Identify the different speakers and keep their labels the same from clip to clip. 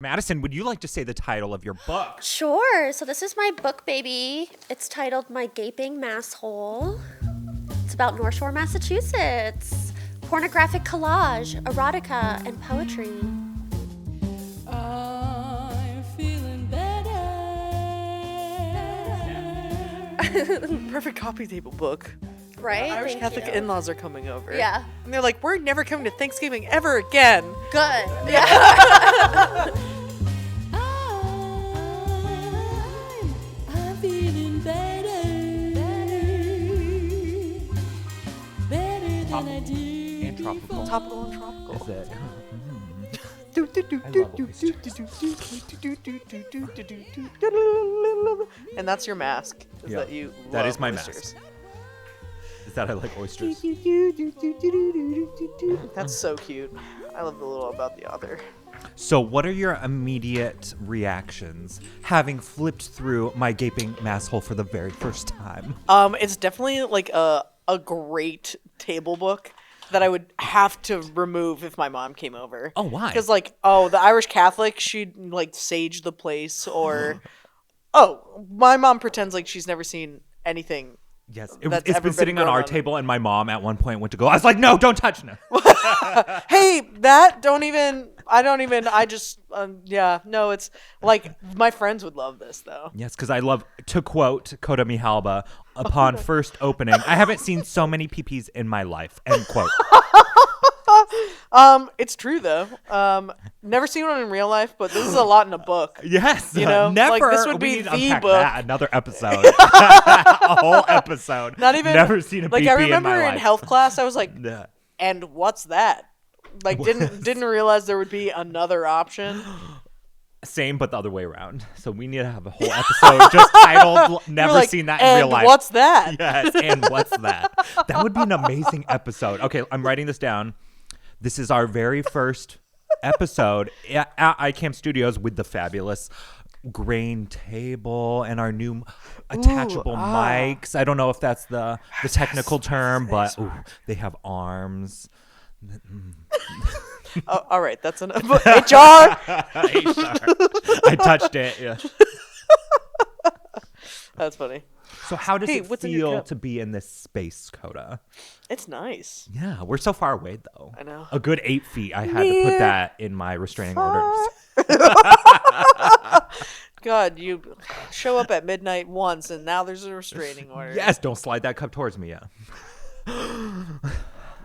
Speaker 1: Madison, would you like to say the title of your book?
Speaker 2: Sure. So this is my book, baby. It's titled My Gaping Masshole. It's about North Shore, Massachusetts. Pornographic collage, erotica, and poetry.
Speaker 3: I'm feeling better.
Speaker 4: Perfect coffee table book.
Speaker 2: Right?
Speaker 4: Irish
Speaker 2: Thank
Speaker 4: Catholic
Speaker 2: you.
Speaker 4: in-laws are coming over.
Speaker 2: Yeah.
Speaker 4: And they're like, we're never coming to Thanksgiving ever again.
Speaker 2: Good. Yeah.
Speaker 3: I'm feeling better. Better than I did
Speaker 1: And tropical.
Speaker 4: Topical and tropical.
Speaker 1: Is it?
Speaker 4: And that's your mask. Is
Speaker 1: Yeah.
Speaker 4: that you
Speaker 1: That
Speaker 4: love
Speaker 1: is my
Speaker 4: oysters.
Speaker 1: mask. Is that I like oysters?
Speaker 4: That's so cute. I love the little about the author.
Speaker 1: So what are your immediate reactions having flipped through My Gaping Masshole for the very first time?
Speaker 4: It's definitely like a great table book that I would have to remove if my mom came over.
Speaker 1: Oh, why?
Speaker 4: Because the Irish Catholic, she'd like sage the place, or my mom pretends like she's never seen anything.
Speaker 1: Yes,
Speaker 4: That's
Speaker 1: it's
Speaker 4: ever
Speaker 1: been sitting
Speaker 4: been
Speaker 1: on our
Speaker 4: grown on.
Speaker 1: table, and my mom at one point went to go. I was like, no, don't touch no.
Speaker 4: Hey, it's like my friends would love this though.
Speaker 1: Yes, because I love, to quote Koda Mehalba, upon first opening, I haven't seen so many peepees in my life, end quote.
Speaker 4: It's true though. Never seen one in real life, but this is a lot in a book.
Speaker 1: Yes,
Speaker 4: You know,
Speaker 1: never.
Speaker 4: like, this would
Speaker 1: we
Speaker 4: be
Speaker 1: need to
Speaker 4: the
Speaker 1: unpack
Speaker 4: book.
Speaker 1: that, another episode, a whole episode.
Speaker 4: Not even
Speaker 1: never seen a
Speaker 4: like
Speaker 1: peepee
Speaker 4: I
Speaker 1: in
Speaker 4: remember
Speaker 1: my
Speaker 4: in
Speaker 1: life.
Speaker 4: health class, I was like,
Speaker 1: Yeah.
Speaker 4: and what's that? Like didn't realize there would be another option.
Speaker 1: Same, but the other way around. So we need to have a whole episode just titled "Never
Speaker 4: You're like,
Speaker 1: Seen That in
Speaker 4: and
Speaker 1: Real Life."
Speaker 4: what's that?
Speaker 1: Yes, and what's that? That would be an amazing episode. Okay, I'm writing this down. This is our very first episode at ICAM Studios with the fabulous grain table and our new attachable mics. I don't know if that's the technical term, but they have arms.
Speaker 4: Oh, all right, that's enough. HR.
Speaker 1: I touched it. Yeah.
Speaker 4: That's funny.
Speaker 1: So how does it
Speaker 4: what's in your
Speaker 1: feel
Speaker 4: cup?
Speaker 1: to be in this space, Koda?
Speaker 4: It's nice.
Speaker 1: Yeah, we're so far away though.
Speaker 4: I know.
Speaker 1: A good 8 feet. I had to put that in my restraining orders.
Speaker 4: God, you show up at midnight once, and now there's a restraining order.
Speaker 1: Yes, don't slide that cup towards me. Yeah.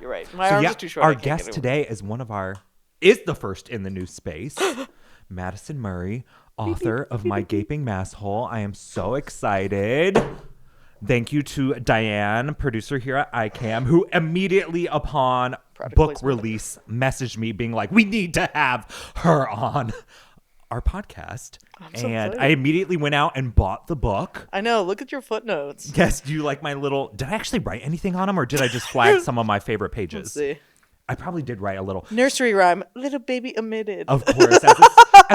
Speaker 4: You're right. My
Speaker 1: So
Speaker 4: arms
Speaker 1: yeah,
Speaker 4: are too short. I
Speaker 1: our
Speaker 4: can't
Speaker 1: guest
Speaker 4: get
Speaker 1: today is is the first in the new space, Madison Murray, author of My Gaping Masshole. I am so excited. Thank you to Diane, producer here at ICAM, who immediately upon
Speaker 4: Product
Speaker 1: book
Speaker 4: placement.
Speaker 1: release messaged me being like, we need to have her on our podcast.
Speaker 4: so
Speaker 1: And
Speaker 4: excited.
Speaker 1: I immediately went out and bought the book.
Speaker 4: I know. Look at your footnotes.
Speaker 1: Yes, do you like my little... Did I actually write anything on them, or did I just flag some of my favorite pages?
Speaker 4: Let's see.
Speaker 1: I probably did write a little.
Speaker 4: Nursery rhyme. Little baby omitted.
Speaker 1: Of course, as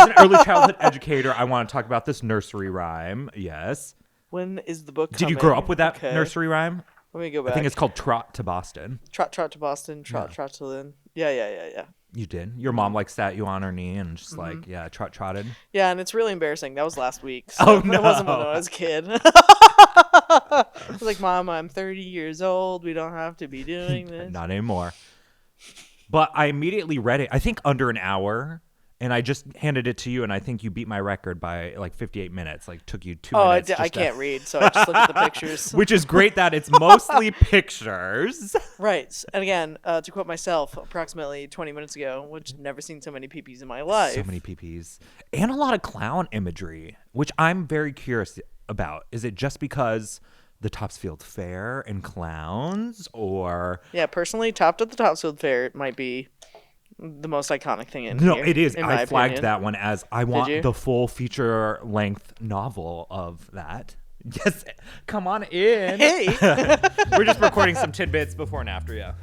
Speaker 1: an early childhood educator, I want to talk about this nursery rhyme. Yes.
Speaker 4: When is the book
Speaker 1: Did you
Speaker 4: coming?
Speaker 1: grow up with that
Speaker 4: Okay.
Speaker 1: nursery rhyme?
Speaker 4: Let me go back.
Speaker 1: I think it's called Trot to Boston.
Speaker 4: Trot to Boston. Trot to Lynn. Yeah.
Speaker 1: You did. Your mom like sat you on her knee and just like, yeah, trotted.
Speaker 4: Yeah, and it's really embarrassing. That was last week. So
Speaker 1: Oh, no.
Speaker 4: It wasn't when I was a kid. I was like, Mom, I'm 30 years old. We don't have to be doing this.
Speaker 1: Not anymore. But I immediately read it, I think under an hour, and I just handed it to you, and I think you beat my record by like 58 minutes. Like, took you 2
Speaker 4: Oh,
Speaker 1: minutes.
Speaker 4: I
Speaker 1: just to-
Speaker 4: can't read, so I just look at the pictures.
Speaker 1: Which is great that it's mostly pictures.
Speaker 4: Right. And again, to quote myself, approximately 20 minutes ago, which never seen so many peepees in my life.
Speaker 1: So many PPs. And a lot of clown imagery, which I'm very curious about. Is it just because the Topsfield Fair and clowns, or...
Speaker 4: Yeah, personally, Top of the Topsfield Fair it might be the most iconic thing in
Speaker 1: No,
Speaker 4: here,
Speaker 1: it is.
Speaker 4: in my
Speaker 1: I flagged
Speaker 4: opinion.
Speaker 1: that one as I
Speaker 4: you?
Speaker 1: want the full feature-length novel of that. Yes, come on in.
Speaker 4: Hey!
Speaker 1: We're just recording some tidbits before and after, yeah.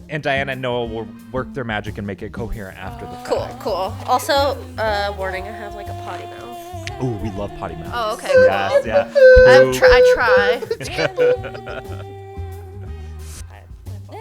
Speaker 1: And Diana and Noah will work their magic and make it coherent after the fact.
Speaker 2: Cool. Also, warning, I have like a potty mouth.
Speaker 1: Oh, we love potty mouth.
Speaker 2: Oh, okay, cool.
Speaker 1: Yes, yeah.
Speaker 2: I try.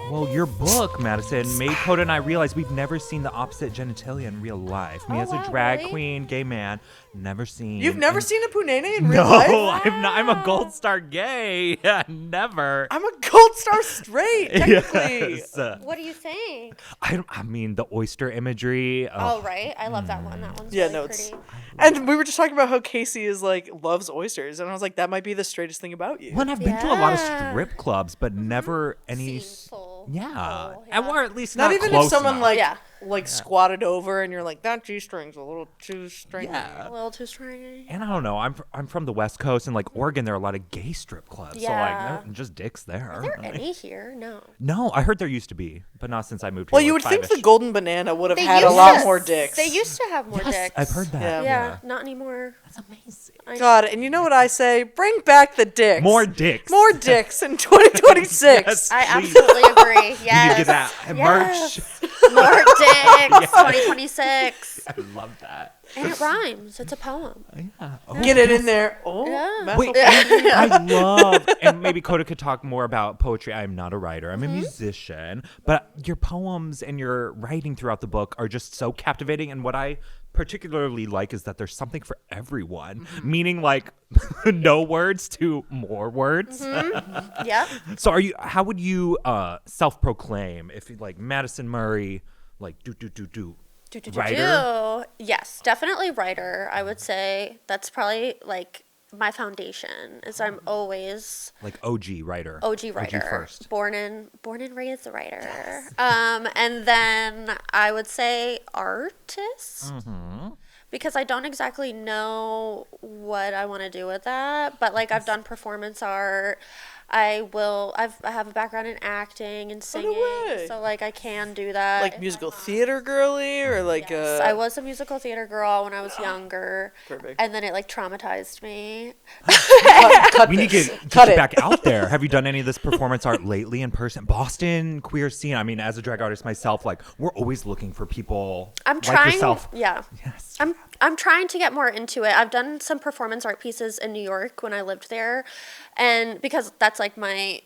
Speaker 1: Well, your book, Madison, made Koda and I realize we've never seen the opposite genitalia in real life. Me as a drag queen, gay man, never seen.
Speaker 4: You've never seen a punene in real
Speaker 1: No,
Speaker 4: life?
Speaker 1: I'm not. I'm a gold star gay. Never.
Speaker 4: I'm a gold star straight, technically.
Speaker 1: Yes.
Speaker 2: What do you think?
Speaker 1: I mean, the oyster imagery.
Speaker 2: Oh, right. I love that one. That one's
Speaker 4: Yeah,
Speaker 2: really
Speaker 4: no,
Speaker 2: pretty.
Speaker 4: And we were just talking about how Kasey is like loves oysters, and I was like, that might be the straightest thing about you.
Speaker 1: Well, I've been to a lot of
Speaker 2: Yeah.
Speaker 1: strip clubs, but never any.
Speaker 2: Seen full.
Speaker 1: Yeah.
Speaker 2: full, yeah.
Speaker 1: Or at least
Speaker 4: Not
Speaker 1: not
Speaker 4: even
Speaker 1: close
Speaker 4: if someone
Speaker 1: enough.
Speaker 4: like squatted over and you're like, that G-string's a little too stringy.
Speaker 1: Yeah.
Speaker 2: A little too stringy.
Speaker 1: And I don't know. I'm from the West Coast, and like Oregon, there are a lot of gay strip clubs.
Speaker 2: Yeah.
Speaker 1: So like, just dicks there.
Speaker 2: Are there any here? No.
Speaker 1: No, I heard there used to be, but not since I moved here.
Speaker 4: Well, you
Speaker 1: like,
Speaker 4: would think the
Speaker 1: five-ish.
Speaker 4: golden banana would have
Speaker 2: They
Speaker 4: had a
Speaker 2: used
Speaker 4: lot
Speaker 2: to-
Speaker 4: more dicks.
Speaker 2: They used to have more
Speaker 1: Yes,
Speaker 2: dicks.
Speaker 1: I've heard that.
Speaker 4: Yeah.
Speaker 2: Not anymore.
Speaker 1: That's amazing.
Speaker 4: God, and you know what I say? Bring back the dicks.
Speaker 1: More dicks.
Speaker 4: More dicks in 2026.
Speaker 1: Yes.
Speaker 2: I
Speaker 1: Please.
Speaker 2: absolutely agree. Yes.
Speaker 1: You need to get that
Speaker 2: Yes.
Speaker 1: merch.
Speaker 2: More dicks. 2026.
Speaker 1: I love that.
Speaker 2: And it rhymes. It's a poem.
Speaker 1: Yeah. Oh,
Speaker 4: Get it in there. Oh,
Speaker 2: Yeah.
Speaker 4: Masshole.
Speaker 1: Wait, I love, and maybe Koda could talk more about poetry. I'm not a writer. I'm a musician, but your poems and your writing throughout the book are just so captivating. And what I particularly like is that there's something for everyone, meaning like no words to more words.
Speaker 2: Yep.
Speaker 1: So how would you self-proclaim if you like Madison Murray, like do. Writer?
Speaker 2: Yes, definitely writer. I would say that's probably like my foundation. Is I'm always
Speaker 1: Like OG writer.
Speaker 2: OG writer.
Speaker 1: first.
Speaker 2: Born and raised a writer. And then I would say artist. Because I don't exactly know what I want to do with that, but like I've done performance art. I have a background in acting and singing,
Speaker 4: way.
Speaker 2: so like I can do that.
Speaker 4: Like musical theater girly or like
Speaker 2: Yes, I was a musical theater girl when I was younger,
Speaker 4: Perfect.
Speaker 2: and then it like traumatized me.
Speaker 4: cut
Speaker 1: We need
Speaker 4: this.
Speaker 1: to get
Speaker 4: Cut
Speaker 1: you
Speaker 4: it.
Speaker 1: back out there. Have you done any of this performance art lately in person? Boston queer scene. I mean, as a drag artist myself, like we're always looking for people
Speaker 2: I'm
Speaker 1: like
Speaker 2: trying.
Speaker 1: yourself.
Speaker 2: Yeah.
Speaker 1: Yes.
Speaker 2: I'm trying to get more into it. I've done some performance art pieces in New York when I lived there, and because that's like my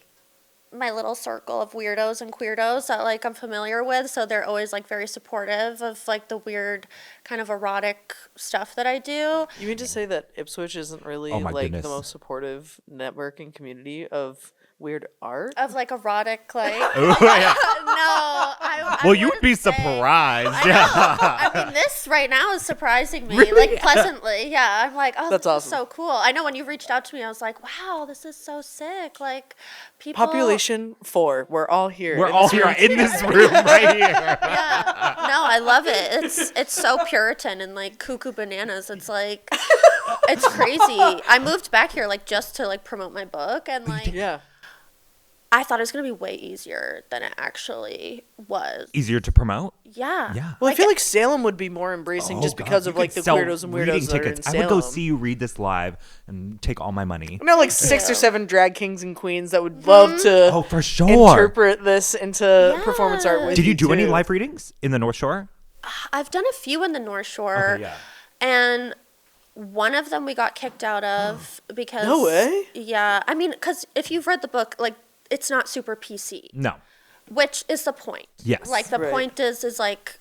Speaker 2: little circle of weirdos and queerdos that like I'm familiar with, so they're always like very supportive of like the weird kind of erotic stuff that I do.
Speaker 4: You mean to say that Ipswich isn't really
Speaker 1: Oh my
Speaker 4: like
Speaker 1: goodness.
Speaker 4: the most supportive networking community of weird art?
Speaker 2: Of like erotic like
Speaker 1: Ooh, yeah.
Speaker 2: no, I
Speaker 1: Well, you'd
Speaker 2: wouldn't
Speaker 1: be
Speaker 2: say-
Speaker 1: surprised.
Speaker 2: I know.
Speaker 1: Yeah.
Speaker 2: I mean, this right now is surprising me,
Speaker 1: Really?
Speaker 2: like pleasantly. Yeah, I'm like, oh,
Speaker 4: That's
Speaker 2: this is
Speaker 4: awesome.
Speaker 2: so cool. I know when you reached out to me, I was like, wow, this is so sick. Like, people.
Speaker 4: Population 4. We're all here.
Speaker 1: We're
Speaker 4: in
Speaker 1: all
Speaker 4: this
Speaker 1: here
Speaker 4: room.
Speaker 1: in this room right here.
Speaker 2: Yeah. No, I love it. It's so Puritan and like cuckoo bananas. It's like, it's crazy. I moved back here like just to like promote my book, and like
Speaker 4: Yeah.
Speaker 2: I thought it was gonna be way easier than it actually was.
Speaker 1: Easier to promote.
Speaker 2: Yeah.
Speaker 1: Yeah.
Speaker 4: Well, I feel like Salem would be more embracing just
Speaker 1: Oh, God.
Speaker 4: because
Speaker 1: You
Speaker 4: of like
Speaker 1: could
Speaker 4: the
Speaker 1: sell
Speaker 4: weirdos and
Speaker 1: reading
Speaker 4: weirdos that are in
Speaker 1: tickets. I
Speaker 4: Salem.
Speaker 1: would go see you read this live and take all my money.
Speaker 4: I know like 6 or 7 drag kings and queens that would love to
Speaker 1: Oh, for sure.
Speaker 4: interpret this into performance art with
Speaker 1: Did you do any
Speaker 4: too.
Speaker 1: live readings in the North Shore?
Speaker 2: I've done a few in the North Shore.
Speaker 1: Okay, yeah.
Speaker 2: And one of them we got kicked out of because.
Speaker 4: No way.
Speaker 2: Yeah. I mean, because if you've read the book, like, it's not super PC,
Speaker 1: No.
Speaker 2: which is the point.
Speaker 1: Yes.
Speaker 2: Like, the
Speaker 4: Right.
Speaker 2: point is like,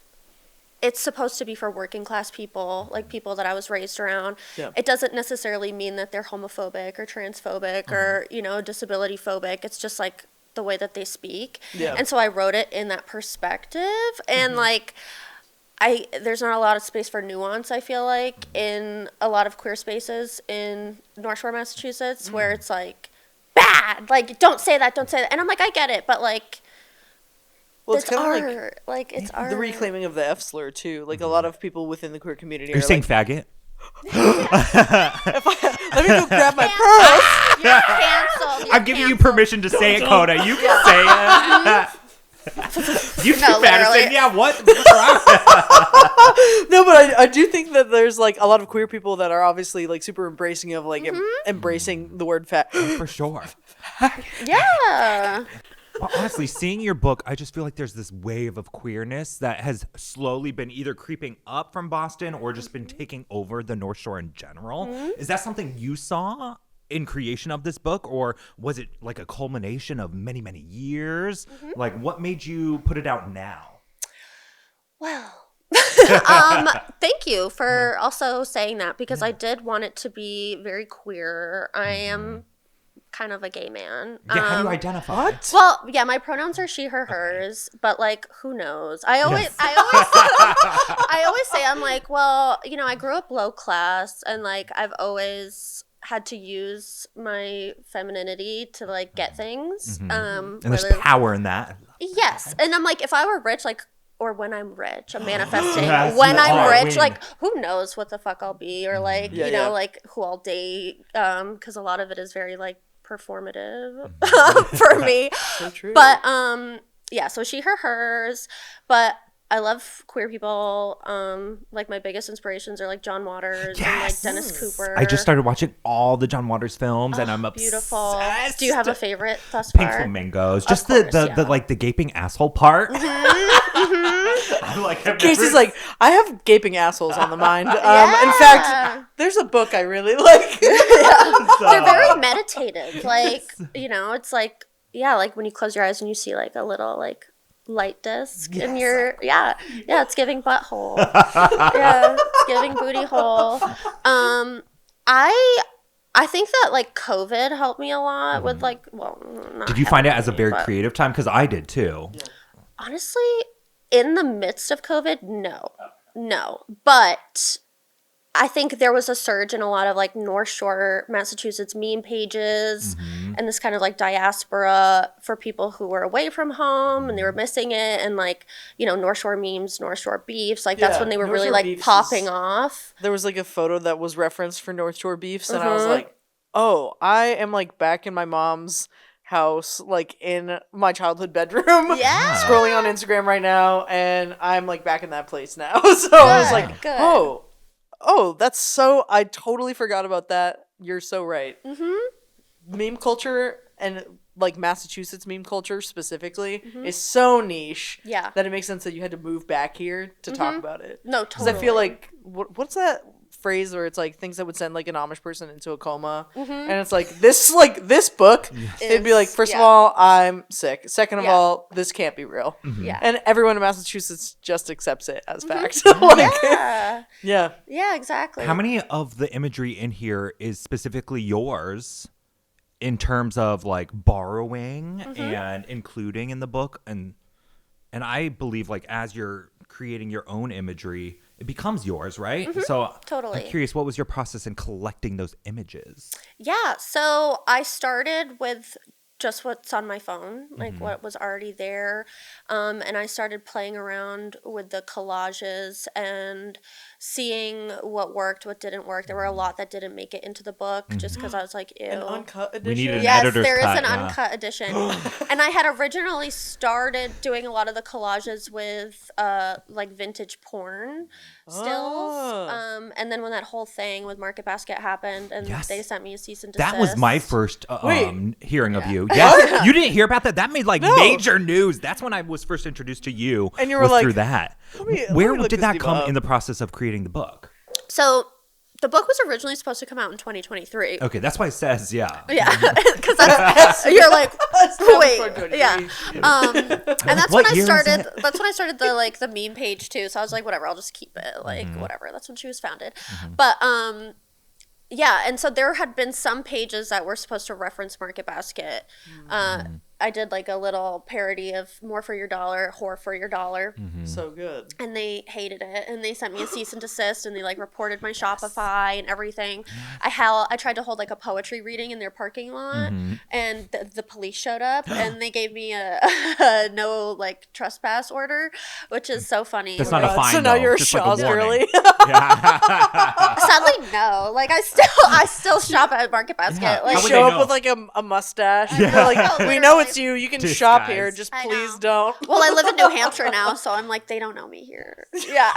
Speaker 2: it's supposed to be for working class people, like people that I was raised around.
Speaker 4: Yeah.
Speaker 2: It doesn't necessarily mean that they're homophobic or transphobic or, disability phobic. It's just like the way that they speak.
Speaker 4: Yeah.
Speaker 2: And so I wrote it in that perspective. And like, there's not a lot of space for nuance, I feel like, in a lot of queer spaces in North Shore, Massachusetts, where it's like, bad, like, don't say that. And I'm like, I get it, but like,
Speaker 4: Well,
Speaker 2: it's
Speaker 4: it's kind of
Speaker 2: art. Like, it's art.
Speaker 4: the reclaiming of the F slur too. Like a lot of people within the queer community
Speaker 1: Are you saying
Speaker 4: like,
Speaker 1: faggot?
Speaker 4: let me go grab my purse.
Speaker 2: You're canceled. You're
Speaker 1: I'm giving you
Speaker 2: canceled.
Speaker 1: permission to say it, Koda. You can say it. You
Speaker 2: No,
Speaker 1: too, Madison.
Speaker 2: literally.
Speaker 1: Yeah, what?
Speaker 4: No, but I do think that there's like a lot of queer people that are obviously like super embracing of like embracing the word fat.
Speaker 1: For sure.
Speaker 2: Yeah.
Speaker 1: Well, honestly, seeing your book, I just feel like there's this wave of queerness that has slowly been either creeping up from Boston or just been taking over the North Shore in general. Is that something you saw in creation of this book, or was it like a culmination of many, many years? Like, what made you put it out now?
Speaker 2: Well, thank you for also saying that, because I did want it to be very queer. I am kind of a gay man.
Speaker 1: Yeah, how do you identify?
Speaker 4: What?
Speaker 2: Well, yeah, my pronouns are she, her, hers, but like, who knows? I always say, I'm like, well, you know, I grew up low class, and like, I've always had to use my femininity to like get things.
Speaker 1: And there's
Speaker 2: whether-
Speaker 1: power in that.
Speaker 2: Yes, and I'm like, if I were rich, like, or when I'm rich, I'm manifesting.
Speaker 1: Yes,
Speaker 2: when
Speaker 1: you
Speaker 2: I'm
Speaker 1: are.
Speaker 2: rich,
Speaker 1: Win.
Speaker 2: like, who knows what the fuck I'll be, or like,
Speaker 4: Yeah,
Speaker 2: you know,
Speaker 4: yeah.
Speaker 2: like who I'll date, because a lot of it is very like performative for me.
Speaker 4: So true.
Speaker 2: But yeah, so she, her, hers. But I love queer people. Like my biggest inspirations are like John Waters and like Dennis Cooper.
Speaker 1: I just started watching all the John Waters films, and I'm
Speaker 2: Beautiful.
Speaker 1: obsessed.
Speaker 2: Do you have a favorite thus
Speaker 1: Pink
Speaker 2: far?
Speaker 1: Flamingos? Just
Speaker 2: course,
Speaker 1: the
Speaker 2: yeah.
Speaker 1: like the gaping asshole part. I'm like, I've
Speaker 4: Casey's
Speaker 1: never-
Speaker 4: like, I have gaping assholes on the mind. In
Speaker 2: Yeah.
Speaker 4: fact, there's a book I really like.
Speaker 2: They're very meditative. Like, you know, it's like, yeah, like when you close your eyes and you see like a little like light disc in your, yeah, it's giving butthole. Yeah, it's giving booty hole. I think that like COVID helped me a lot with like, well, not
Speaker 1: Did you find it as a
Speaker 2: heavily,
Speaker 1: very
Speaker 2: but
Speaker 1: creative time? Because I did too.
Speaker 2: honestly, in the midst of COVID, no, but I think there was a surge in a lot of like North Shore, Massachusetts meme pages and this kind of like diaspora for people who were away from home and they were missing it, and like, you know, North Shore memes, North Shore beefs, like that's
Speaker 4: Yeah,
Speaker 2: when they were
Speaker 4: North
Speaker 2: really
Speaker 4: Shore
Speaker 2: like
Speaker 4: beefs
Speaker 2: popping
Speaker 4: is-
Speaker 2: off.
Speaker 4: There was like a photo that was referenced for North Shore beefs, and I was like, oh, I am like back in my mom's house, like in my childhood bedroom.
Speaker 2: Yeah.
Speaker 4: Scrolling on Instagram right now, and I'm like back in that place now. So I was like,
Speaker 2: Good.
Speaker 4: oh, that's so. I totally forgot about that. You're so right. Meme culture, and like Massachusetts meme culture specifically, is so niche.
Speaker 2: Yeah.
Speaker 4: That it makes sense that you had to move back here to talk about it.
Speaker 2: No,
Speaker 4: Because
Speaker 2: totally.
Speaker 4: I feel like what's that phrase where it's like things that would send like an Amish person into a coma, and it's like this book. It'd be like, first of
Speaker 2: yeah.
Speaker 4: all, I'm sick. Second of
Speaker 2: Yeah.
Speaker 4: all, this can't be real.
Speaker 2: Yeah.
Speaker 4: And everyone in Massachusetts just accepts it as fact. Like,
Speaker 2: Yeah.
Speaker 4: yeah.
Speaker 2: Yeah, exactly.
Speaker 1: How many of the imagery in here is specifically yours in terms of like borrowing and including in the book? And I believe like as you're creating your own imagery, it becomes yours, right? So
Speaker 2: Totally.
Speaker 1: I'm curious, what was your process in collecting those images?
Speaker 2: Yeah, so I started with just what's on my phone, like what was already there. And I started playing around with the collages and seeing what worked, what didn't work. There were a lot that didn't make it into the book just because I was like, ew.
Speaker 4: An uncut edition.
Speaker 1: We needed an
Speaker 2: Yes,
Speaker 1: editor's
Speaker 2: there is
Speaker 1: cut,
Speaker 2: an
Speaker 1: yeah.
Speaker 2: uncut edition. And I had originally started doing a lot of the collages with like vintage porn stills.
Speaker 4: Oh.
Speaker 2: And then when that whole thing with Market Basket happened and
Speaker 1: Yes.
Speaker 2: they sent me a cease and desist.
Speaker 1: That was my first
Speaker 4: Wait.
Speaker 1: hearing of you. Yes. You didn't hear about that? That made like
Speaker 4: No.
Speaker 1: major news. That's when I was first introduced to you.
Speaker 4: And you were
Speaker 1: was
Speaker 4: like,
Speaker 1: through that.
Speaker 4: me
Speaker 1: Where
Speaker 4: look
Speaker 1: did
Speaker 4: this
Speaker 1: that
Speaker 4: diva
Speaker 1: come
Speaker 4: up.
Speaker 1: in the process of creating the book?
Speaker 2: So the book was originally supposed to come out in 2023.
Speaker 1: Okay, that's why it says, yeah.
Speaker 2: Yeah, because you're like, wait, yeah. And that's
Speaker 1: What
Speaker 2: when I
Speaker 1: year is
Speaker 2: started.
Speaker 1: it?
Speaker 2: That's when I started the meme page too. So I was like, whatever, I'll just keep it. Like whatever. That's when she was founded. But yeah, and so there had been some pages that were supposed to reference Market Basket. I did like a little parody of More for Your Dollar, Whore for Your Dollar.
Speaker 4: So good.
Speaker 2: And they hated it, and they sent me a cease and desist, and they like reported my Shopify and everything. I tried to hold like a poetry reading in their parking lot, and the police showed up, and they gave me a no like trespass order, which is so funny.
Speaker 1: That's not a fine,
Speaker 4: So now
Speaker 1: though,
Speaker 4: you're a
Speaker 1: just like
Speaker 4: Shaw's
Speaker 1: warning.
Speaker 4: girly.
Speaker 2: Sadly, no. Like I still shop at Market Basket.
Speaker 1: Yeah.
Speaker 2: Like
Speaker 1: How would
Speaker 4: Show
Speaker 1: they
Speaker 4: up
Speaker 1: know?
Speaker 4: with like a mustache.
Speaker 1: Yeah.
Speaker 4: They're like,
Speaker 2: Oh,
Speaker 4: we know
Speaker 2: literally.
Speaker 4: it's you. You can shop here.
Speaker 1: Disguise.
Speaker 2: I
Speaker 4: Just please
Speaker 2: know.
Speaker 4: don't.
Speaker 2: Well, I live in New Hampshire now, so I'm like, they don't know me here. Yeah,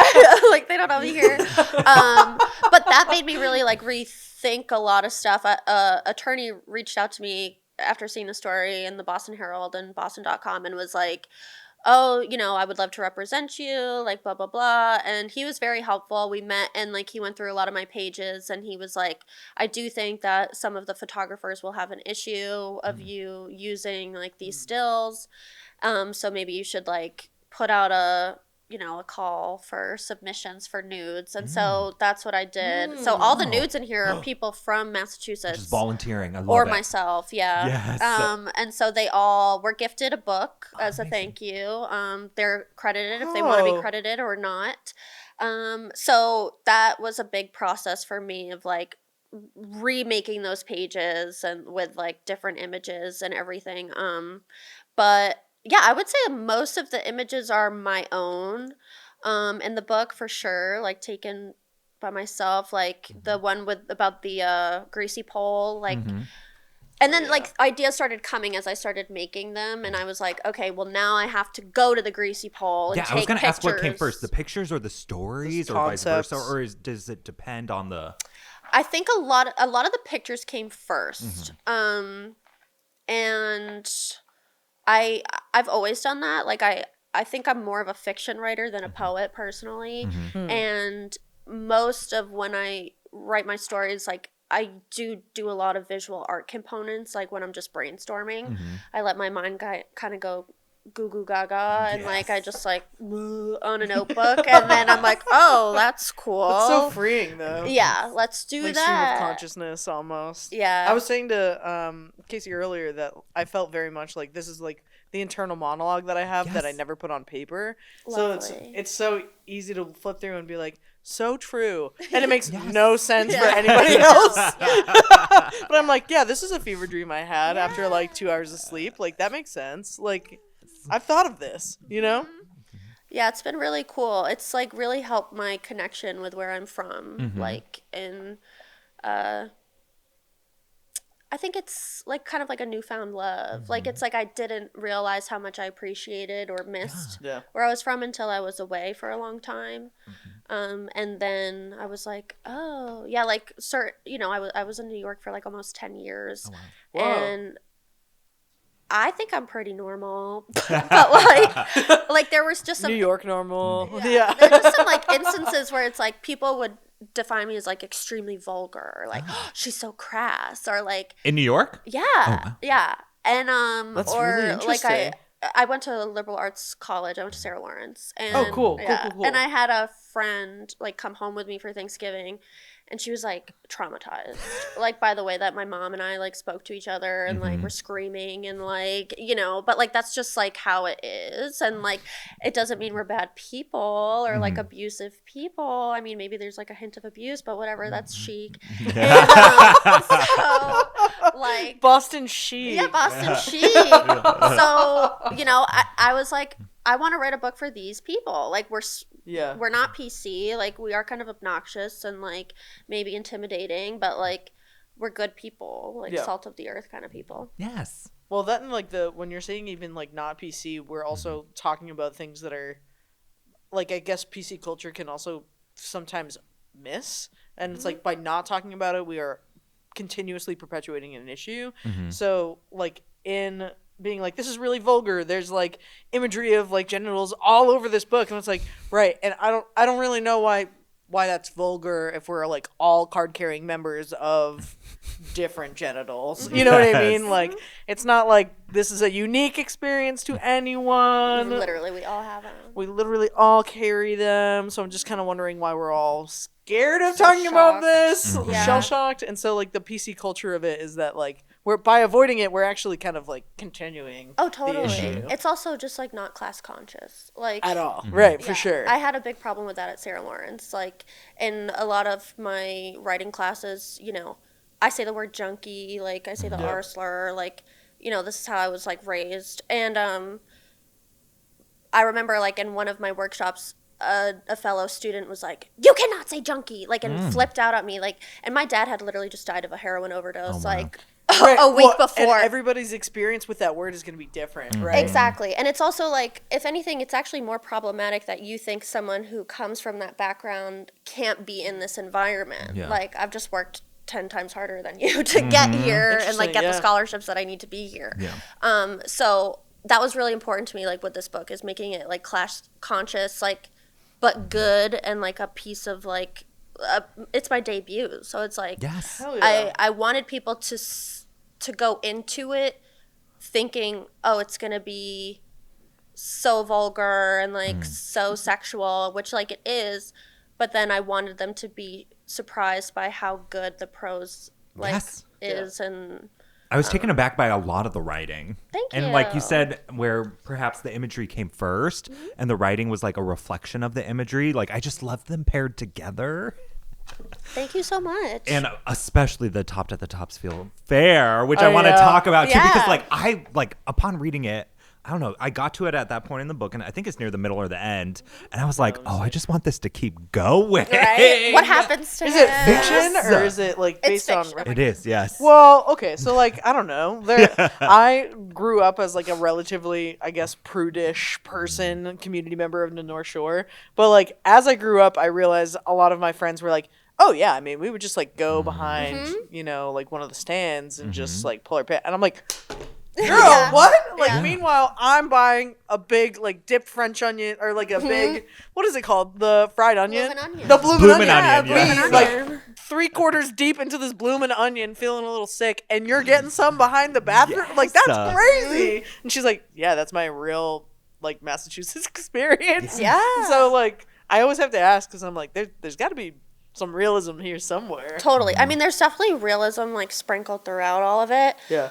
Speaker 2: like they don't know me here. But that made me really like rethink a lot of stuff. Attorney reached out to me after seeing the story in the Boston Herald and Boston.com and was like, oh, you know, I would love to represent you, like, blah, blah, blah. And he was very helpful. We met and, like, he went through a lot of my pages and he was like, I do think that some of the photographers will have an issue of you using, like, these stills. So maybe you should, like, put out a call for submissions for nudes. And so that's what I did. So all the nudes in here are people from Massachusetts.
Speaker 1: Just volunteering. I love
Speaker 2: or
Speaker 1: it.
Speaker 2: myself, yeah.
Speaker 1: Yes.
Speaker 2: And so they all were gifted a book as a thank you. They're credited if they want to be credited or not. So that was a big process for me of like remaking those pages and with like different images and everything. But yeah, I would say most of the images are my own in the book for sure, like taken by myself, like the one about the greasy pole, like and then like ideas started coming as I started making them and I was like, okay, well now I have to go to the greasy pole and take
Speaker 1: I was going to ask what came
Speaker 2: pictures.
Speaker 1: first, the pictures or the stories or vice versa, or does it depend on the
Speaker 2: I think a lot of the pictures came first. And I've always done that. Like I think I'm more of a fiction writer than a poet personally. And most of when I write my stories, like I do a lot of visual art components. Like when I'm just brainstorming, I let my mind kind of go goo goo gaga and like I just like on a notebook and then I'm like, oh, that's cool.
Speaker 4: It's so freeing though.
Speaker 2: Yeah, let's do
Speaker 4: like
Speaker 2: that.
Speaker 4: stream of consciousness almost.
Speaker 2: Yeah.
Speaker 4: I was saying to Kasey earlier that I felt very much like this is like the internal monologue that I have that I never put on paper.
Speaker 2: Lovely.
Speaker 4: So it's so easy to flip through and be like, so true. And it makes no sense for anybody else. But I'm like, yeah, this is a fever dream I had after like 2 hours of sleep. Like that makes sense. Like I've thought of this, you know?
Speaker 2: Yeah, it's been really cool. It's like really helped my connection with where I'm from. Like in I think it's like kind of like a newfound love. Like it's like I didn't realize how much I appreciated or missed where I was from until I was away for a long time. And then I was like, oh yeah, like I was in New York for like almost 10 years.
Speaker 1: Oh, wow.
Speaker 2: And I think I'm pretty normal, but like there was just some
Speaker 4: New York normal.
Speaker 2: there were just some like instances where it's like people would define me as like extremely vulgar, or like she's so crass, or like
Speaker 1: in New York.
Speaker 2: Yeah, and
Speaker 4: That's
Speaker 2: or
Speaker 4: really
Speaker 2: like
Speaker 4: interesting.
Speaker 2: I went to a liberal arts college. I went to Sarah Lawrence. And,
Speaker 4: cool.
Speaker 2: And I had a friend like come home with me for Thanksgiving, and she was like traumatized, like by the way that my mom and I like spoke to each other and like were screaming and like but like that's just like how it is, and like it doesn't mean we're bad people or like abusive people. I mean maybe there's like a hint of abuse, but whatever, that's chic. And, so like
Speaker 4: Boston chic.
Speaker 2: yeah, Boston chic. So I was like, I want to write a book for these people. Like we're not PC. Like we are kind of obnoxious and like maybe intimidating, but like we're good people, like salt of the earth kind of people.
Speaker 1: Yes.
Speaker 4: Well, that and like when you're saying even like not PC, we're also talking about things that are like I guess PC culture can also sometimes miss, and it's like by not talking about it, we are continuously perpetuating an issue. So like in being like, this is really vulgar, there's like imagery of like genitals all over this book, and it's like, right, and I don't really know why that's vulgar if we're like all card carrying members of different genitals, you know what I mean? Like it's not like this is a unique experience to anyone.
Speaker 2: Literally we all have them.
Speaker 4: We literally all carry them, so I'm just kind of wondering why we're all scared of talking about this, shell shocked. And so like the PC culture of it is that like we're by avoiding it, we're actually kind of like continuing.
Speaker 2: Oh, totally.
Speaker 4: The issue.
Speaker 2: It's also just like not class conscious, like
Speaker 4: At all, right? For sure.
Speaker 2: I had a big problem with that at Sarah Lawrence. Like in a lot of my writing classes, I say the word junkie, like I say the R slur, like this is how I was like raised. And I remember like in one of my workshops, a fellow student was like, "You cannot say junkie," like, and flipped out at me, like, and my dad had literally just died of a heroin overdose, like a week before.
Speaker 4: And everybody's experience with that word is going to be different, right?
Speaker 2: Exactly. And it's also like, if anything, it's actually more problematic that you think someone who comes from that background can't be in this environment. Like, I've just worked 10 times harder than you to get here and like get the scholarships that I need to be here. So that was really important to me, like with this book, is making it like class conscious, like, but good, and like a piece of like, it's my debut, so it's like,
Speaker 1: Yes.
Speaker 4: Hell yeah.
Speaker 2: I wanted people to go into it thinking, oh, it's gonna be so vulgar and like so sexual, which like it is, but then I wanted them to be surprised by how good the prose like
Speaker 1: Yes.
Speaker 2: is. And
Speaker 1: I was taken aback by a lot of the writing.
Speaker 2: Thank
Speaker 1: And like you
Speaker 2: you.
Speaker 1: said, where perhaps the imagery came 1st and the writing was like a reflection of the imagery. Like I just love them paired together.
Speaker 2: thank you so much.
Speaker 1: And especially the Top at the Topsfield Fair, which I
Speaker 4: Oh,
Speaker 1: want to
Speaker 4: yeah.
Speaker 1: talk about too, because
Speaker 2: Yeah.
Speaker 1: like I like upon reading it, I don't know, I got to it at that point in the book, and I think it's near the middle or the end, and I was like, oh, I just want this to keep going.
Speaker 2: right? What happens to
Speaker 4: Is it
Speaker 2: him?
Speaker 4: fiction
Speaker 1: Yes.
Speaker 4: or is it like
Speaker 2: It's
Speaker 4: based on?
Speaker 2: fiction.
Speaker 1: It is, yes.
Speaker 4: Well, okay, so like I don't know. I grew up as like a relatively, I guess, prudish person, community member of the North Shore. But like as I grew up, I realized a lot of my friends were like, "Oh yeah, I mean, we would just like go behind, like one of the stands and just like pull our pants." And I'm like, "Girl,
Speaker 2: Yeah.
Speaker 4: what?" Like
Speaker 2: Yeah.
Speaker 4: meanwhile, I'm buying a big like dipped French onion or like a big what is it called? The fried onion.
Speaker 2: Bloomin' onion.
Speaker 4: The bloomin'
Speaker 1: Bloomin'
Speaker 4: onion.
Speaker 1: onion, yeah.
Speaker 2: bloomin'
Speaker 4: Me,
Speaker 2: onion.
Speaker 4: like 3/4 deep into this bloomin' onion, feeling a little sick, and you're getting some behind the bathroom. Like that's
Speaker 1: Yes.
Speaker 4: crazy. And she's like, "Yeah, that's my real like Massachusetts experience."
Speaker 2: Yeah.
Speaker 4: So like, I always have to ask because I'm like, there's got to be some realism here somewhere.
Speaker 2: Totally. I mean, there's definitely realism like sprinkled throughout all of it.
Speaker 4: Yeah.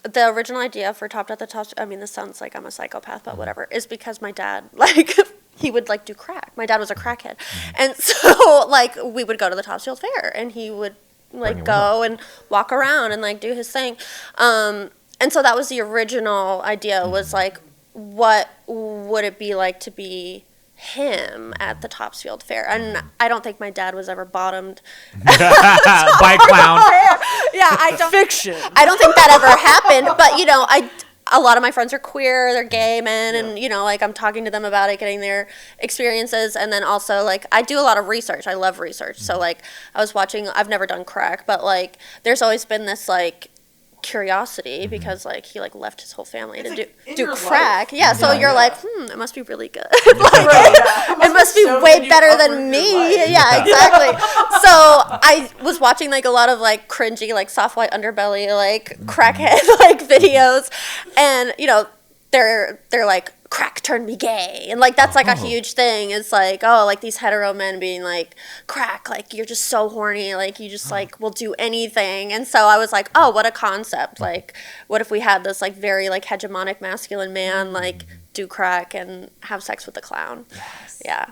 Speaker 2: The original idea for Top at the Top, I mean, this sounds like I'm a psychopath, but whatever, is because my dad, like, he would, like, do crack. My dad was a crackhead. And so, like, we would go to the Topsfield Fair, and he would, like,
Speaker 1: Bring it
Speaker 2: go and walk around and, like, do his thing. And so that was the original idea, was, like, what would it be like to be him at the Topsfield Fair? And I don't think my dad was ever bottomed.
Speaker 1: By a clown.
Speaker 2: Yeah, I don't.
Speaker 4: Fiction.
Speaker 2: I don't think that ever happened, but you know, a lot of my friends are queer, they're gay men, and you know, like I'm talking to them about it, getting their experiences, and then also like I do a lot of research. I love research, so like I was watching. I've never done crack, but like there's always been this like curiosity because like he like left his whole family to
Speaker 4: like in
Speaker 2: do
Speaker 4: your
Speaker 2: crack.
Speaker 4: life.
Speaker 2: Yeah, so
Speaker 4: Yeah.
Speaker 2: you're like, it must be really good. It must be
Speaker 4: so
Speaker 2: way
Speaker 4: many
Speaker 2: better
Speaker 4: upward
Speaker 2: than
Speaker 4: in
Speaker 2: me.
Speaker 4: your life.
Speaker 2: Yeah, exactly. So I was watching like a lot of like cringy, like soft white underbelly, like crackhead like videos, and you know, they're like crack turned me gay, and like that's like a huge thing. It's like, oh, like these hetero men being like crack, like you're just so horny, like you just like will do anything. And so I was like, oh, what a concept. Like what if we had this like very like hegemonic masculine man like do crack and have sex with a clown? Yeah.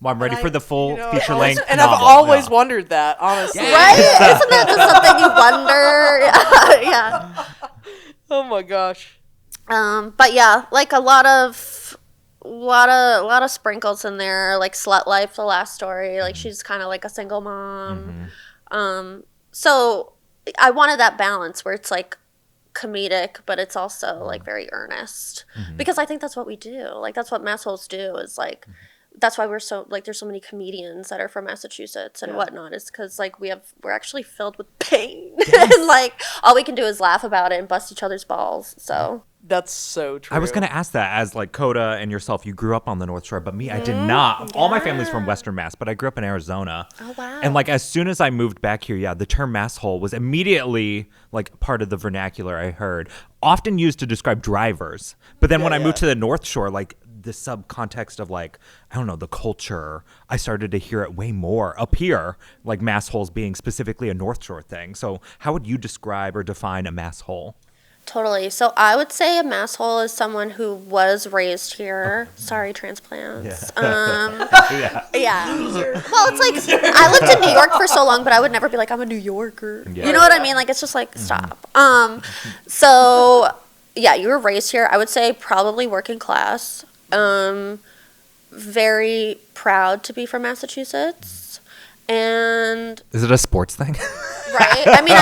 Speaker 1: Well, I'm ready for the full
Speaker 4: You know,
Speaker 1: feature length.
Speaker 4: and I've
Speaker 1: novel.
Speaker 4: always
Speaker 1: Yeah.
Speaker 4: wondered that, honestly.
Speaker 2: Right? Isn't that just something you wonder? Yeah.
Speaker 4: Oh my gosh.
Speaker 2: But yeah, like a lot of sprinkles in there, like Slut Life, the last story. Like she's kind of like a single mom. So I wanted that balance where it's like comedic, but it's also like very earnest because I think that's what we do. Like that's what Massholes do. Is like that's why we're so like there's so many comedians that are from Massachusetts and whatnot. Is because like we're actually filled with pain and like all we can do is laugh about it and bust each other's balls. So.
Speaker 4: That's so true.
Speaker 1: I was going to ask that as like Koda and yourself, you grew up on the North Shore, but me, I did not. All my family's from Western Mass, but I grew up in Arizona.
Speaker 2: Oh, wow.
Speaker 1: And like as soon as I moved back here, yeah, the term Masshole was immediately like part of the vernacular I heard, often used to describe drivers. But then when I moved to the North Shore, like the subcontext of like, I don't know, the culture, I started to hear it way more up here, like Massholes being specifically a North Shore thing. So how would you describe or define a Masshole?
Speaker 2: Totally. So I would say a Masshole is someone who was raised here. Sorry, transplants.
Speaker 1: Yeah.
Speaker 2: Yeah. Well, it's like I lived in New York for so long, but I would never be like I'm a New Yorker.
Speaker 1: Yeah.
Speaker 2: You know what I mean? Like it's just like stop. So yeah, you were raised here. I would say probably working class. Very proud to be from Massachusetts. And
Speaker 1: Is it a sports thing?
Speaker 2: right. I mean,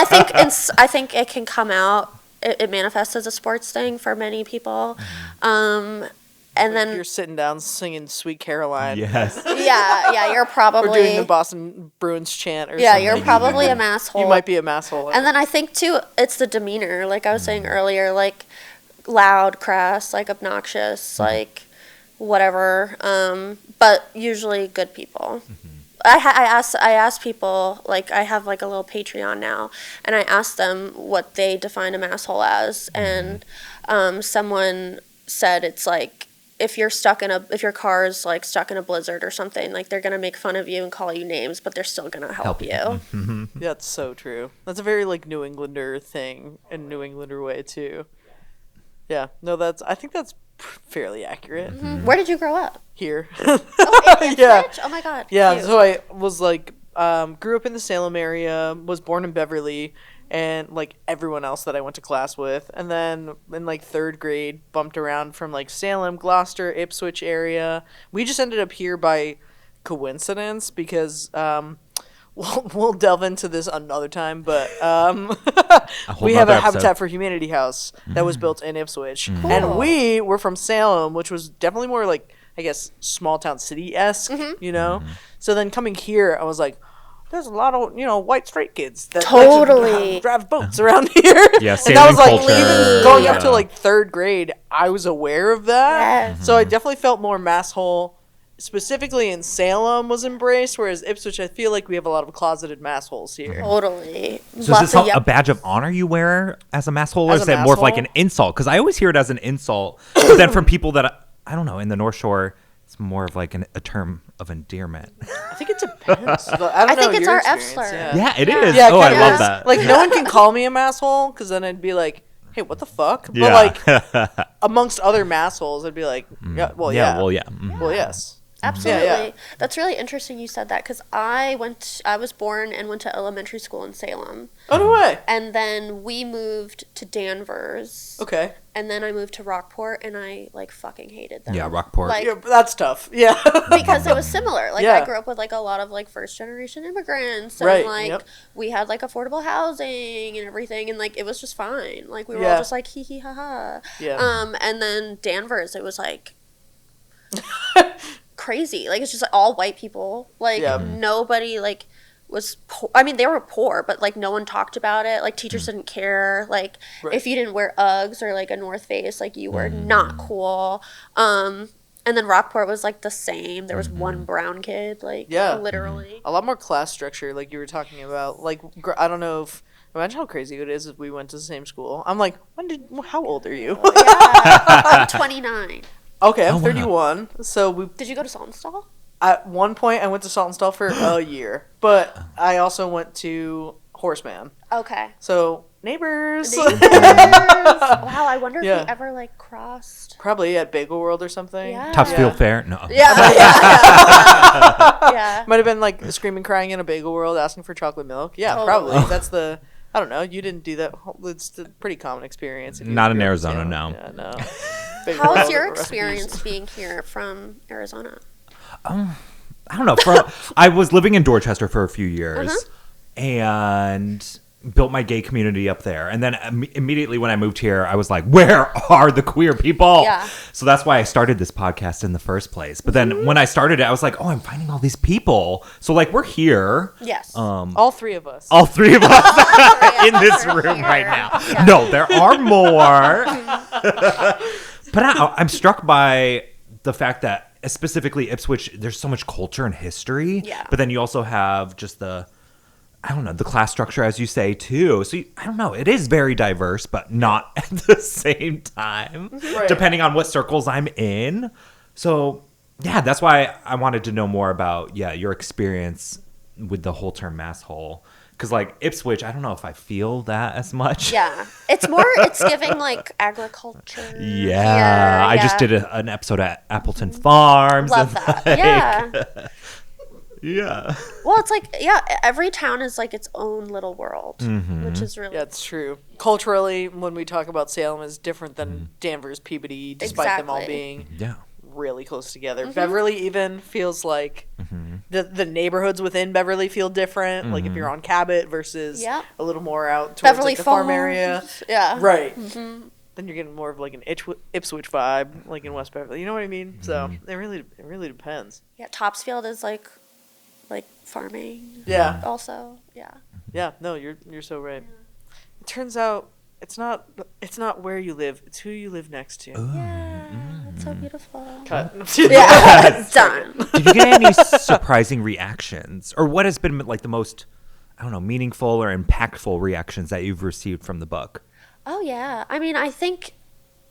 Speaker 2: I think it can come out. It manifests as a sports thing for many people. And then
Speaker 4: You're sitting down singing Sweet Caroline.
Speaker 1: Yes.
Speaker 2: yeah, you're
Speaker 4: Or
Speaker 2: probably
Speaker 4: doing the Boston Bruins chant or
Speaker 2: yeah,
Speaker 4: something.
Speaker 2: you're probably a masshole.
Speaker 4: You might be a masshole.
Speaker 2: And then I think too, it's the demeanor. Like I was saying earlier, like loud, crass, like obnoxious, like whatever. But usually good people. I ask people, like, I have like a little Patreon now, and I ask them what they define a masshole as, and someone said it's like if your car's like stuck in a blizzard or something, like they're gonna make fun of you and call you names, but they're still gonna help you.
Speaker 4: Yeah, that's so true. That's a very like New Englander thing and New Englander way too. Yeah, no, I think that's fairly accurate.
Speaker 2: Where did you grow up?
Speaker 4: Here.
Speaker 2: Oh, in
Speaker 4: Yeah.
Speaker 2: Ipswich? Oh my god.
Speaker 4: Yeah,
Speaker 2: cute.
Speaker 4: so I was like, grew up in the Salem area, was born in Beverly, and like everyone else that I went to class with. And then in like 3rd grade, bumped around from like Salem, Gloucester, Ipswich area. We just ended up here by coincidence because we'll delve into this another time, but we have
Speaker 1: nother
Speaker 4: a Habitat
Speaker 1: episode.
Speaker 4: for Humanity house that was built in Ipswich.
Speaker 2: Cool.
Speaker 4: And we were from Salem, which was definitely more like, I guess, small town city-esque, you know? So then coming here, I was like, there's a lot of, white straight kids that
Speaker 2: Totally.
Speaker 4: drive boats around here.
Speaker 1: Yeah,
Speaker 4: and that was like,
Speaker 1: culture.
Speaker 4: even going up
Speaker 1: Yeah.
Speaker 4: to like 3rd grade, I was aware of that.
Speaker 2: Yes.
Speaker 4: So I definitely felt more masshole, specifically in Salem, was embraced, whereas Ipswich, I feel like we have a lot of closeted massholes here.
Speaker 2: Totally.
Speaker 1: So is this a badge of honor you wear as a masshole, or
Speaker 4: As
Speaker 1: is
Speaker 4: a
Speaker 1: it more of like
Speaker 4: masshole?
Speaker 1: an insult? Because I always hear it as an insult, but then from people that I don't know in the North Shore, it's more of like a term of endearment.
Speaker 4: I think it depends. But I don't
Speaker 2: I
Speaker 4: know
Speaker 2: think it's
Speaker 4: your
Speaker 2: our
Speaker 4: experience,
Speaker 2: F-slur.
Speaker 4: Yeah,
Speaker 1: Yeah, it
Speaker 2: Yeah.
Speaker 1: is.
Speaker 4: Yeah,
Speaker 1: Oh, I
Speaker 4: kinda
Speaker 1: love
Speaker 4: is.
Speaker 1: that.
Speaker 4: Like, no one can call me a masshole, because then I'd be like, hey, what the fuck? But
Speaker 1: Yeah.
Speaker 4: like, amongst other massholes, I'd be like, yeah, well, yeah.
Speaker 1: Well, yeah.
Speaker 4: Well, yes.
Speaker 2: Absolutely.
Speaker 4: Yeah.
Speaker 2: That's really interesting you said that because I was born and went to elementary school in Salem.
Speaker 4: Oh, no way.
Speaker 2: And then we moved to Danvers.
Speaker 4: Okay.
Speaker 2: And then I moved to Rockport and I like fucking hated them.
Speaker 1: Yeah, Rockport.
Speaker 2: Like,
Speaker 4: Yeah, but that's tough. Yeah.
Speaker 2: because it was similar. Like
Speaker 4: Yeah.
Speaker 2: I grew up with like a lot of like first generation immigrants and
Speaker 4: Right,
Speaker 2: like
Speaker 4: yep.
Speaker 2: we had like affordable housing and everything and like it was just fine. Like we were
Speaker 4: Yeah.
Speaker 2: all just like hee hee ha ha.
Speaker 4: Yeah.
Speaker 2: And then Danvers, it was like crazy. Like it's just like, all white people. Like
Speaker 4: Yeah.
Speaker 2: nobody like was I mean they were poor, but like no one talked about it. Like teachers didn't care. Like
Speaker 4: Right.
Speaker 2: if you didn't wear Uggs or like a North Face, like you were not cool. And then Rockport was like the same. There was one brown kid, like
Speaker 4: Yeah.
Speaker 2: literally.
Speaker 4: A lot more class structure, like you were talking about. Like, I don't know if. Imagine how crazy it is if we went to the same school. I'm like, how old are you?
Speaker 2: Yeah. I'm 29.
Speaker 4: Okay, I'm
Speaker 1: Oh, wow.
Speaker 4: 31. So we
Speaker 2: Did you go to Saltonstall?
Speaker 4: at one point I went to Saltonstall for a year, but I also went to Horseman.
Speaker 2: Okay.
Speaker 4: So neighbors.
Speaker 2: Wow, I wonder if
Speaker 4: Yeah.
Speaker 2: we ever like crossed.
Speaker 4: Probably at Bagel World or something.
Speaker 2: Yeah.
Speaker 1: Topsfield Fair? No.
Speaker 2: Yeah. Yeah.
Speaker 4: Might have been like screaming, crying in a Bagel World, asking for chocolate milk. Yeah,
Speaker 2: Totally.
Speaker 4: probably. That's the. I don't know. You didn't do that. It's a pretty common experience. If you
Speaker 1: Not in
Speaker 4: grew up
Speaker 1: Arizona,
Speaker 4: Salem.
Speaker 1: no.
Speaker 4: Yeah, no. Bagel
Speaker 2: How was
Speaker 4: World
Speaker 2: your
Speaker 4: recipes.
Speaker 2: experience being here from Arizona?
Speaker 1: I don't know. I was living in Dorchester for a few years and built my gay community up there. And then immediately when I moved here, I was like, where are the queer people?
Speaker 2: Yeah.
Speaker 1: So that's why I started this podcast in the first place. But then when I started it, I was like, oh, I'm finding all these people. So like we're here.
Speaker 2: Yes.
Speaker 4: All three of us.
Speaker 1: All three of us in this
Speaker 2: We're
Speaker 1: room
Speaker 2: here.
Speaker 1: right now.
Speaker 2: Yeah.
Speaker 1: No, there are more. But I'm struck by the fact that specifically Ipswich, there's so much culture and history.
Speaker 2: Yeah.
Speaker 1: But then you also have just the class structure, as you say, too. So I don't know. It is very diverse, but not at the same time,
Speaker 4: Right.
Speaker 1: depending on what circles I'm in. So yeah, that's why I wanted to know more about, your experience with the whole term masshole. Because like Ipswich, I don't know if I feel that as much.
Speaker 2: Yeah. It's giving like agriculture.
Speaker 1: Yeah, I just did an episode at Appleton Farms.
Speaker 2: Love
Speaker 1: and,
Speaker 2: that.
Speaker 1: like,
Speaker 2: Yeah.
Speaker 1: Yeah.
Speaker 2: Well, it's like, every town is like its own little world, which is really
Speaker 4: Yeah, it's true. Culturally, when we talk about Salem, is different than Danvers, Peabody, despite them all
Speaker 2: Exactly.
Speaker 4: being
Speaker 1: Yeah.
Speaker 4: really close together. Beverly even feels like the neighborhoods within Beverly feel different. Like if you're on Cabot versus
Speaker 2: Yep.
Speaker 4: a little more out towards
Speaker 2: Beverly
Speaker 4: like, the farm
Speaker 2: Farms.
Speaker 4: area.
Speaker 2: Yeah.
Speaker 4: Right. Then you're getting more of like an Ipswich vibe, like in West Beverly. You know what I mean? So it really depends.
Speaker 2: Yeah. Topsfield is like farming.
Speaker 4: Yeah.
Speaker 2: Also. Yeah.
Speaker 4: Yeah. No, you're so right. It turns out it's not where you live, it's who you live next to.
Speaker 2: Yeah, that's so beautiful.
Speaker 4: Cut.
Speaker 2: Yeah, done.
Speaker 1: Did you get any surprising reactions, or what has been like the most, I don't know, meaningful or impactful reactions that you've received from the book?
Speaker 2: Oh yeah, I mean, I think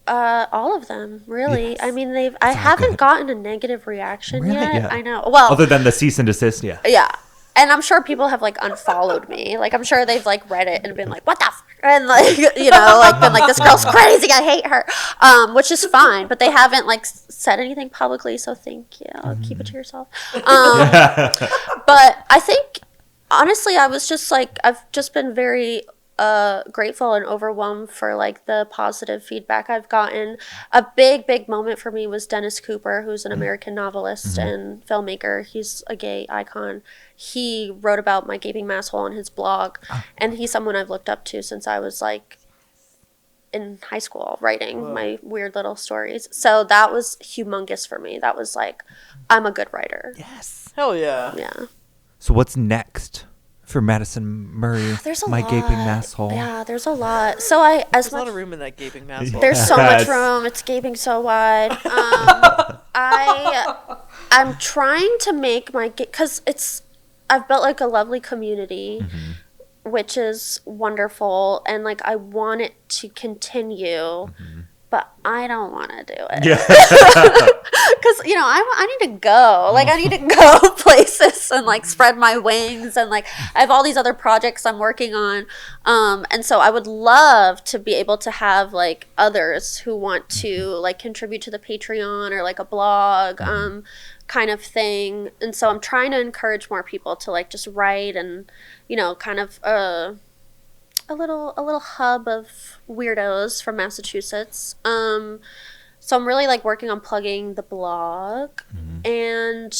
Speaker 2: all of them really.
Speaker 1: Yes.
Speaker 2: I mean, I haven't
Speaker 1: good.
Speaker 2: gotten a negative reaction
Speaker 1: Really?
Speaker 2: yet.
Speaker 1: Yeah.
Speaker 2: I know. Well,
Speaker 1: Other than the cease and desist, yeah.
Speaker 2: yeah. And I'm sure people have like unfollowed me. Like I'm sure they've like read it and been like, "What the?" And like like been like, "This girl's crazy. I hate her," which is fine. But they haven't like said anything publicly, so thank you. I'll keep it to yourself. But I think honestly, I was just like, I've just been very grateful and overwhelmed for like the positive feedback I've gotten. A big moment for me was Dennis Cooper, who's an American novelist and filmmaker. He's a gay icon. He wrote about my gaping masshole on his blog, and he's someone I've looked up to since I was like in high school, writing my weird little stories. So that was humongous for me. That was like, I'm a good writer.
Speaker 1: Yes.
Speaker 4: Hell yeah.
Speaker 2: Yeah.
Speaker 1: So what's next for Madison Murray?
Speaker 2: There's a
Speaker 1: My
Speaker 2: lot.
Speaker 1: Gaping Masshole.
Speaker 2: Yeah, there's a lot. So
Speaker 4: There's a lot of room in that gaping masshole.
Speaker 2: There's so much
Speaker 1: Yes.
Speaker 2: room. It's gaping so wide. I'm trying to make my because I've built like a lovely community, which is wonderful, and like I want it to continue, but I don't want to do it.
Speaker 1: Yeah.
Speaker 2: Because I need to go. Like I need to go places and like spread my wings, and like I have all these other projects I'm working on, and so I would love to be able to have like others who want to like contribute to the Patreon or like a blog kind of thing. And so I'm trying to encourage more people to like just write and kind of a little hub of weirdos from Massachusetts. So I'm really like working on plugging the blog, and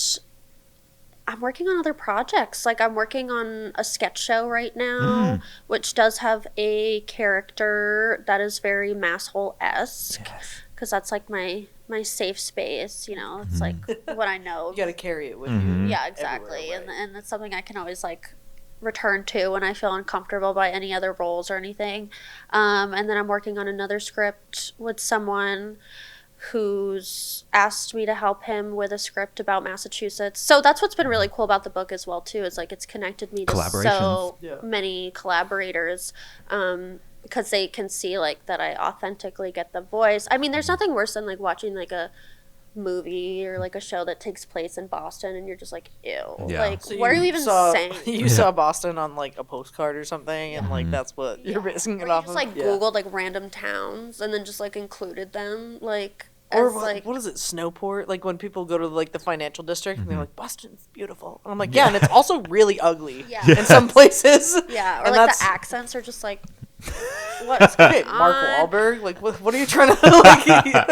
Speaker 2: I'm working on other projects. Like I'm working on a sketch show right now, which does have a character that is very Masshole-esque, because that's like my safe space. It's like what I know.
Speaker 4: You gotta carry it with you.
Speaker 2: Yeah, exactly. And that's something I can always like return to when I feel uncomfortable by any other roles or anything. And then I'm working on another script with someone who's asked me to help him with a script about Massachusetts. So that's what's been really cool about the book as well too, is like it's connected me to so many collaborators, because they can see like that I authentically get the voice. I mean, there's nothing worse than like watching like a movie or like a show that takes place in Boston and you're just like, ew.
Speaker 1: Yeah.
Speaker 2: Like,
Speaker 4: So
Speaker 2: what are you even saying?
Speaker 4: You saw Boston on like a postcard or something, and like that's what you're basing it
Speaker 2: Or
Speaker 4: off
Speaker 2: you just
Speaker 4: of.
Speaker 2: like Googled like random towns and then just like included them like
Speaker 4: Or
Speaker 2: as
Speaker 4: what,
Speaker 2: like
Speaker 4: what is it, Snowport? Like when people go to like the financial district and they're like, Boston's beautiful. And I'm like, yeah, and it's also really ugly
Speaker 2: Yeah.
Speaker 4: in some places.
Speaker 2: yeah, or
Speaker 4: and
Speaker 2: like
Speaker 4: that's
Speaker 2: the accents are just like what's
Speaker 4: okay,
Speaker 2: going on?
Speaker 4: Mark Wahlberg. Like, what are you trying to like?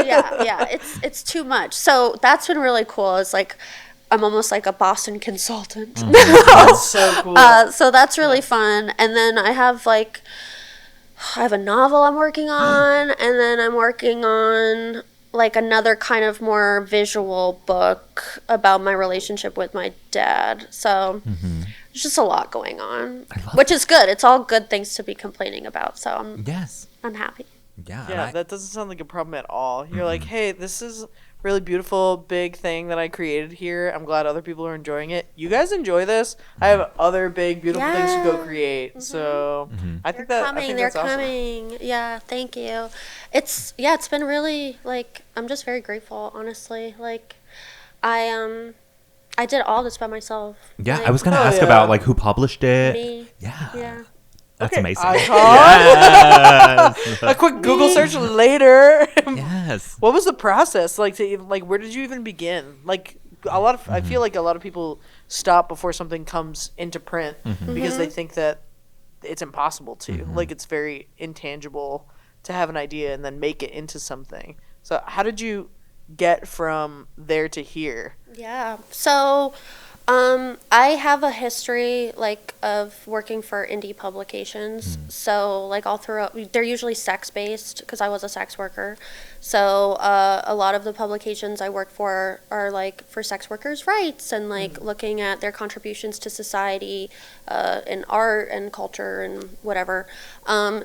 Speaker 2: yeah, it's too much. So that's been really cool. It's like I'm almost like a Boston consultant.
Speaker 4: That's so cool.
Speaker 2: So that's really fun. And then I have a novel I'm working on, and then I'm working on like another kind of more visual book about my relationship with my dad. So there's just a lot going on, which is good. It's all good things to be complaining about. So I'm happy.
Speaker 1: Yeah.
Speaker 4: Yeah, that doesn't sound like a problem at all. You're like, hey, this is a really beautiful, big thing that I created here. I'm glad other people are enjoying it. You guys enjoy this? I have other big, beautiful things to go create. So I think
Speaker 2: They're
Speaker 4: that
Speaker 2: coming.
Speaker 4: I think
Speaker 2: They're
Speaker 4: that's awesome.
Speaker 2: coming. Yeah, thank you. It's been really like I'm just very grateful, honestly. Like I did all this by myself.
Speaker 1: Yeah,
Speaker 2: Like,
Speaker 1: I was gonna
Speaker 4: Oh,
Speaker 1: ask
Speaker 4: yeah.
Speaker 1: about like who published it.
Speaker 2: me.
Speaker 1: Yeah.
Speaker 2: Yeah.
Speaker 1: That's
Speaker 4: Okay,
Speaker 1: amazing.
Speaker 4: icon.
Speaker 1: Yes.
Speaker 4: A quick Google search later.
Speaker 1: Yes.
Speaker 4: What was the process like? To even, like, where did you even begin? Like, I feel like a lot of people stop before something comes into print because they think that it's impossible to. Like, it's very intangible to have an idea and then make it into something. So, how did you get from there to here?
Speaker 2: Yeah. So, I have a history like of working for indie publications. So like all throughout, they're usually sex based because I was a sex worker. So a lot of the publications I work for are like for sex workers' rights and like looking at their contributions to society, in art and culture and whatever.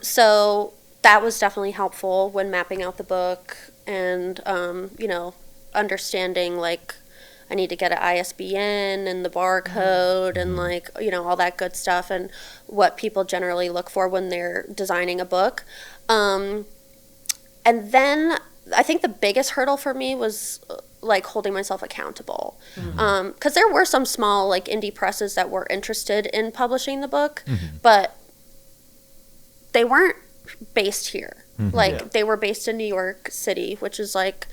Speaker 2: So that was definitely helpful when mapping out the book and, you know, understanding like I need to get an ISBN and the barcode and like, you know, all that good stuff and what people generally look for when they're designing a book. And then I think the biggest hurdle for me was like holding myself accountable. Because there were some small like indie presses that were interested in publishing the book, but they weren't based here. Like they were based in New York City, which is like,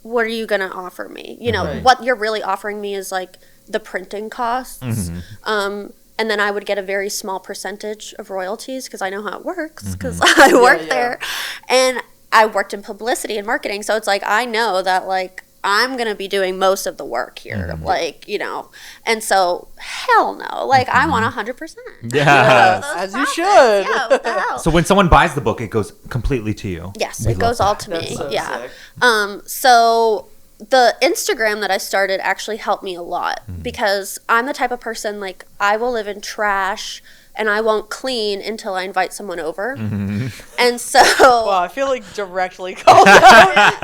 Speaker 2: what are you going to offer me? You know, what you're really offering me is like the printing costs. And then I would get a very small percentage of royalties because I know how it works because I worked there. And I worked in publicity and marketing. So it's like, I know that like I'm going to be doing most of the work here. Like, you know, and so hell no. Like I want 100%.
Speaker 1: Yeah.
Speaker 4: As you should.
Speaker 2: Yeah, what the hell?
Speaker 1: So when someone buys the book, it goes completely to you.
Speaker 2: Yes,
Speaker 1: We
Speaker 2: it
Speaker 1: love
Speaker 2: goes all
Speaker 1: that.
Speaker 2: to me.
Speaker 4: That's so
Speaker 2: Yeah.
Speaker 4: sick.
Speaker 2: So the Instagram that I started actually helped me a lot because I'm the type of person like I will live in trash and I won't clean until I invite someone over. And so
Speaker 4: Wow, I feel like directly called out.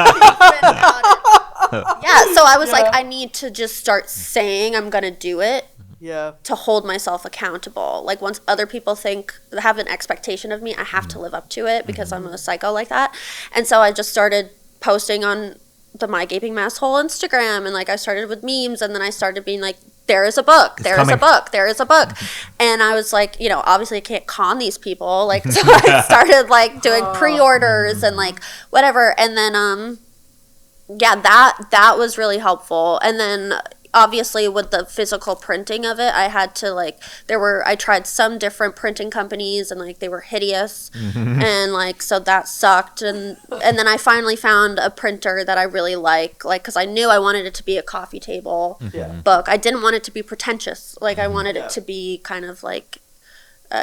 Speaker 2: yeah, so I was like I need to just start saying I'm going to do it.
Speaker 4: Yeah.
Speaker 2: To hold myself accountable. Like once other people have an expectation of me, I have to live up to it because I'm a psycho like that. And so I just started posting on the My Gaping Masshole Instagram, and like I started with memes, and then I started being like, there is a book, there is a book, there is a book. And I was like, you know, obviously I can't con these people. Like so I started like doing pre-orders and like whatever. And then yeah, that was really helpful. And then obviously with the physical printing of it, I had to like I tried some different printing companies and like they were hideous and like so that sucked and then I finally found a printer that I really like because I knew I wanted it to be a coffee table book. I didn't want it to be pretentious. Like I wanted it to be kind of like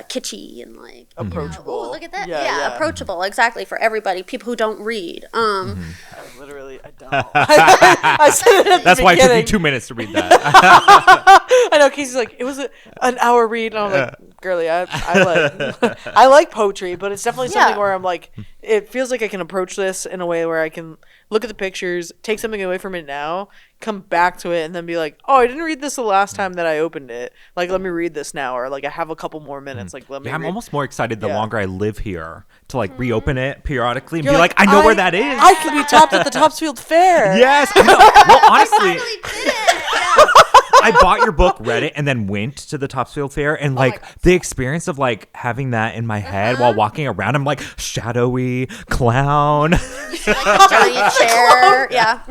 Speaker 2: kitschy and like
Speaker 4: Approachable.
Speaker 2: Ooh, look at that.
Speaker 4: Yeah,
Speaker 2: Yeah,
Speaker 4: yeah.
Speaker 2: approachable, exactly, for everybody, people who don't read.
Speaker 4: I don't. I said it at
Speaker 1: That's
Speaker 4: the
Speaker 1: why it took
Speaker 4: beginning.
Speaker 1: you 2 minutes to read that.
Speaker 4: I know Casey's like, it was an hour read, and I'm like, girly, I like I like poetry, but it's definitely something where I'm like, it feels like I can approach this in a way where I can look at the pictures, take something away from it now, come back to it, and then be like, oh, I didn't read this the last time that I opened it. Like, let me read this now, or like I have a couple more minutes. Like, let me.
Speaker 1: Yeah, I'm
Speaker 4: read.
Speaker 1: almost more excited the
Speaker 4: Yeah.
Speaker 1: longer I live here to like reopen it periodically and
Speaker 4: You're
Speaker 1: be like, I know where that is.
Speaker 4: I could be topped at the Topsfield Fair.
Speaker 1: Yes. I know. Well, honestly,
Speaker 2: Finally did it. Yeah.
Speaker 1: I bought your book, read it, and then went to the Topsfield Fair. And like the experience of like having that in my head while walking around, I'm like shadowy clown.
Speaker 2: Like the giant chair, yeah,